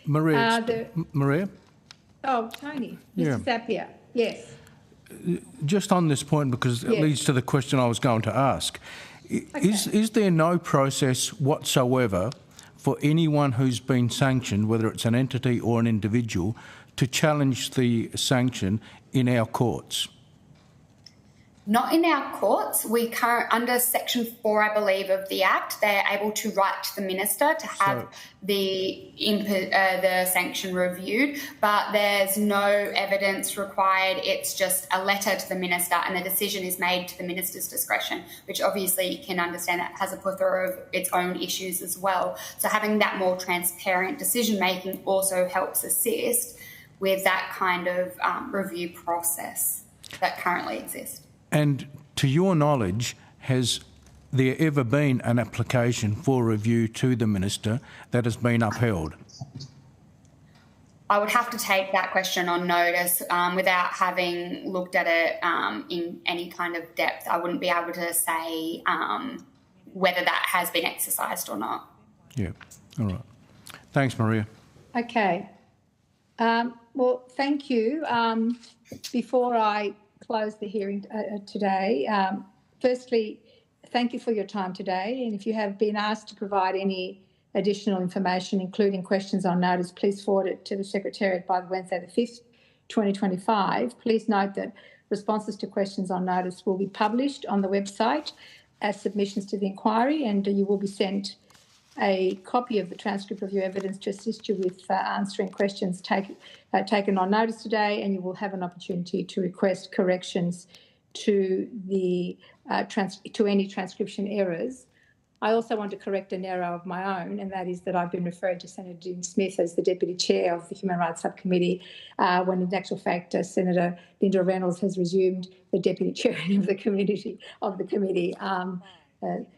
Maria? Maria? Oh, Tony. Yeah. Mr. Zapier. Yes. Just on this point, because it leads to the question I was going to ask. Okay. Is there no process whatsoever for anyone who's been sanctioned, whether it's an entity or an individual, to challenge the sanction in our courts? Not in our courts. We under Section 4, I believe, of the Act, they're able to write to the minister to have the sanction reviewed, but there's no evidence required. It's just a letter to the minister, and the decision is made to the minister's discretion, which obviously you can understand that has a plethora of its own issues as well. So having that more transparent decision-making also helps assist with that kind of review process that currently exists. And to your knowledge, has there ever been an application for review to the minister that has been upheld? I would have to take that question on notice without having looked at it in any kind of depth. I wouldn't be able to say whether that has been exercised or not. Yeah, all right. Thanks, Maria. Okay. Well, thank you. Before I close the hearing today, firstly, thank you for your time today. And if you have been asked to provide any additional information, including questions on notice, please forward it to the Secretariat by Wednesday the 5th, 2025. Please note that responses to questions on notice will be published on the website as submissions to the inquiry, and you will be sent a copy of the transcript of your evidence to assist you with answering questions taken on notice today, and you will have an opportunity to request corrections to the to any transcription errors. I also want to correct an error of my own, and that is that I've been referring to Senator Dean Smith as the Deputy Chair of the Human Rights Subcommittee, when in actual fact Senator Linda Reynolds has resumed the Deputy Chair of the committee.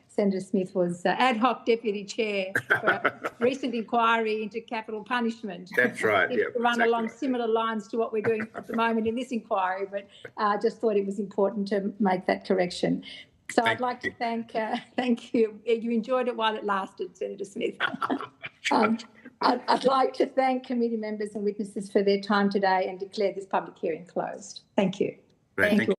Senator Smith was ad hoc Deputy Chair for a recent inquiry into capital punishment. That's right. Yeah, to run along similar lines to what we're doing at the moment in this inquiry, but I just thought it was important to make that correction. So I'd like to thank you. You enjoyed it while it lasted, Senator Smith. I'd like to thank committee members and witnesses for their time today and declare this public hearing closed. Thank you. Thank you.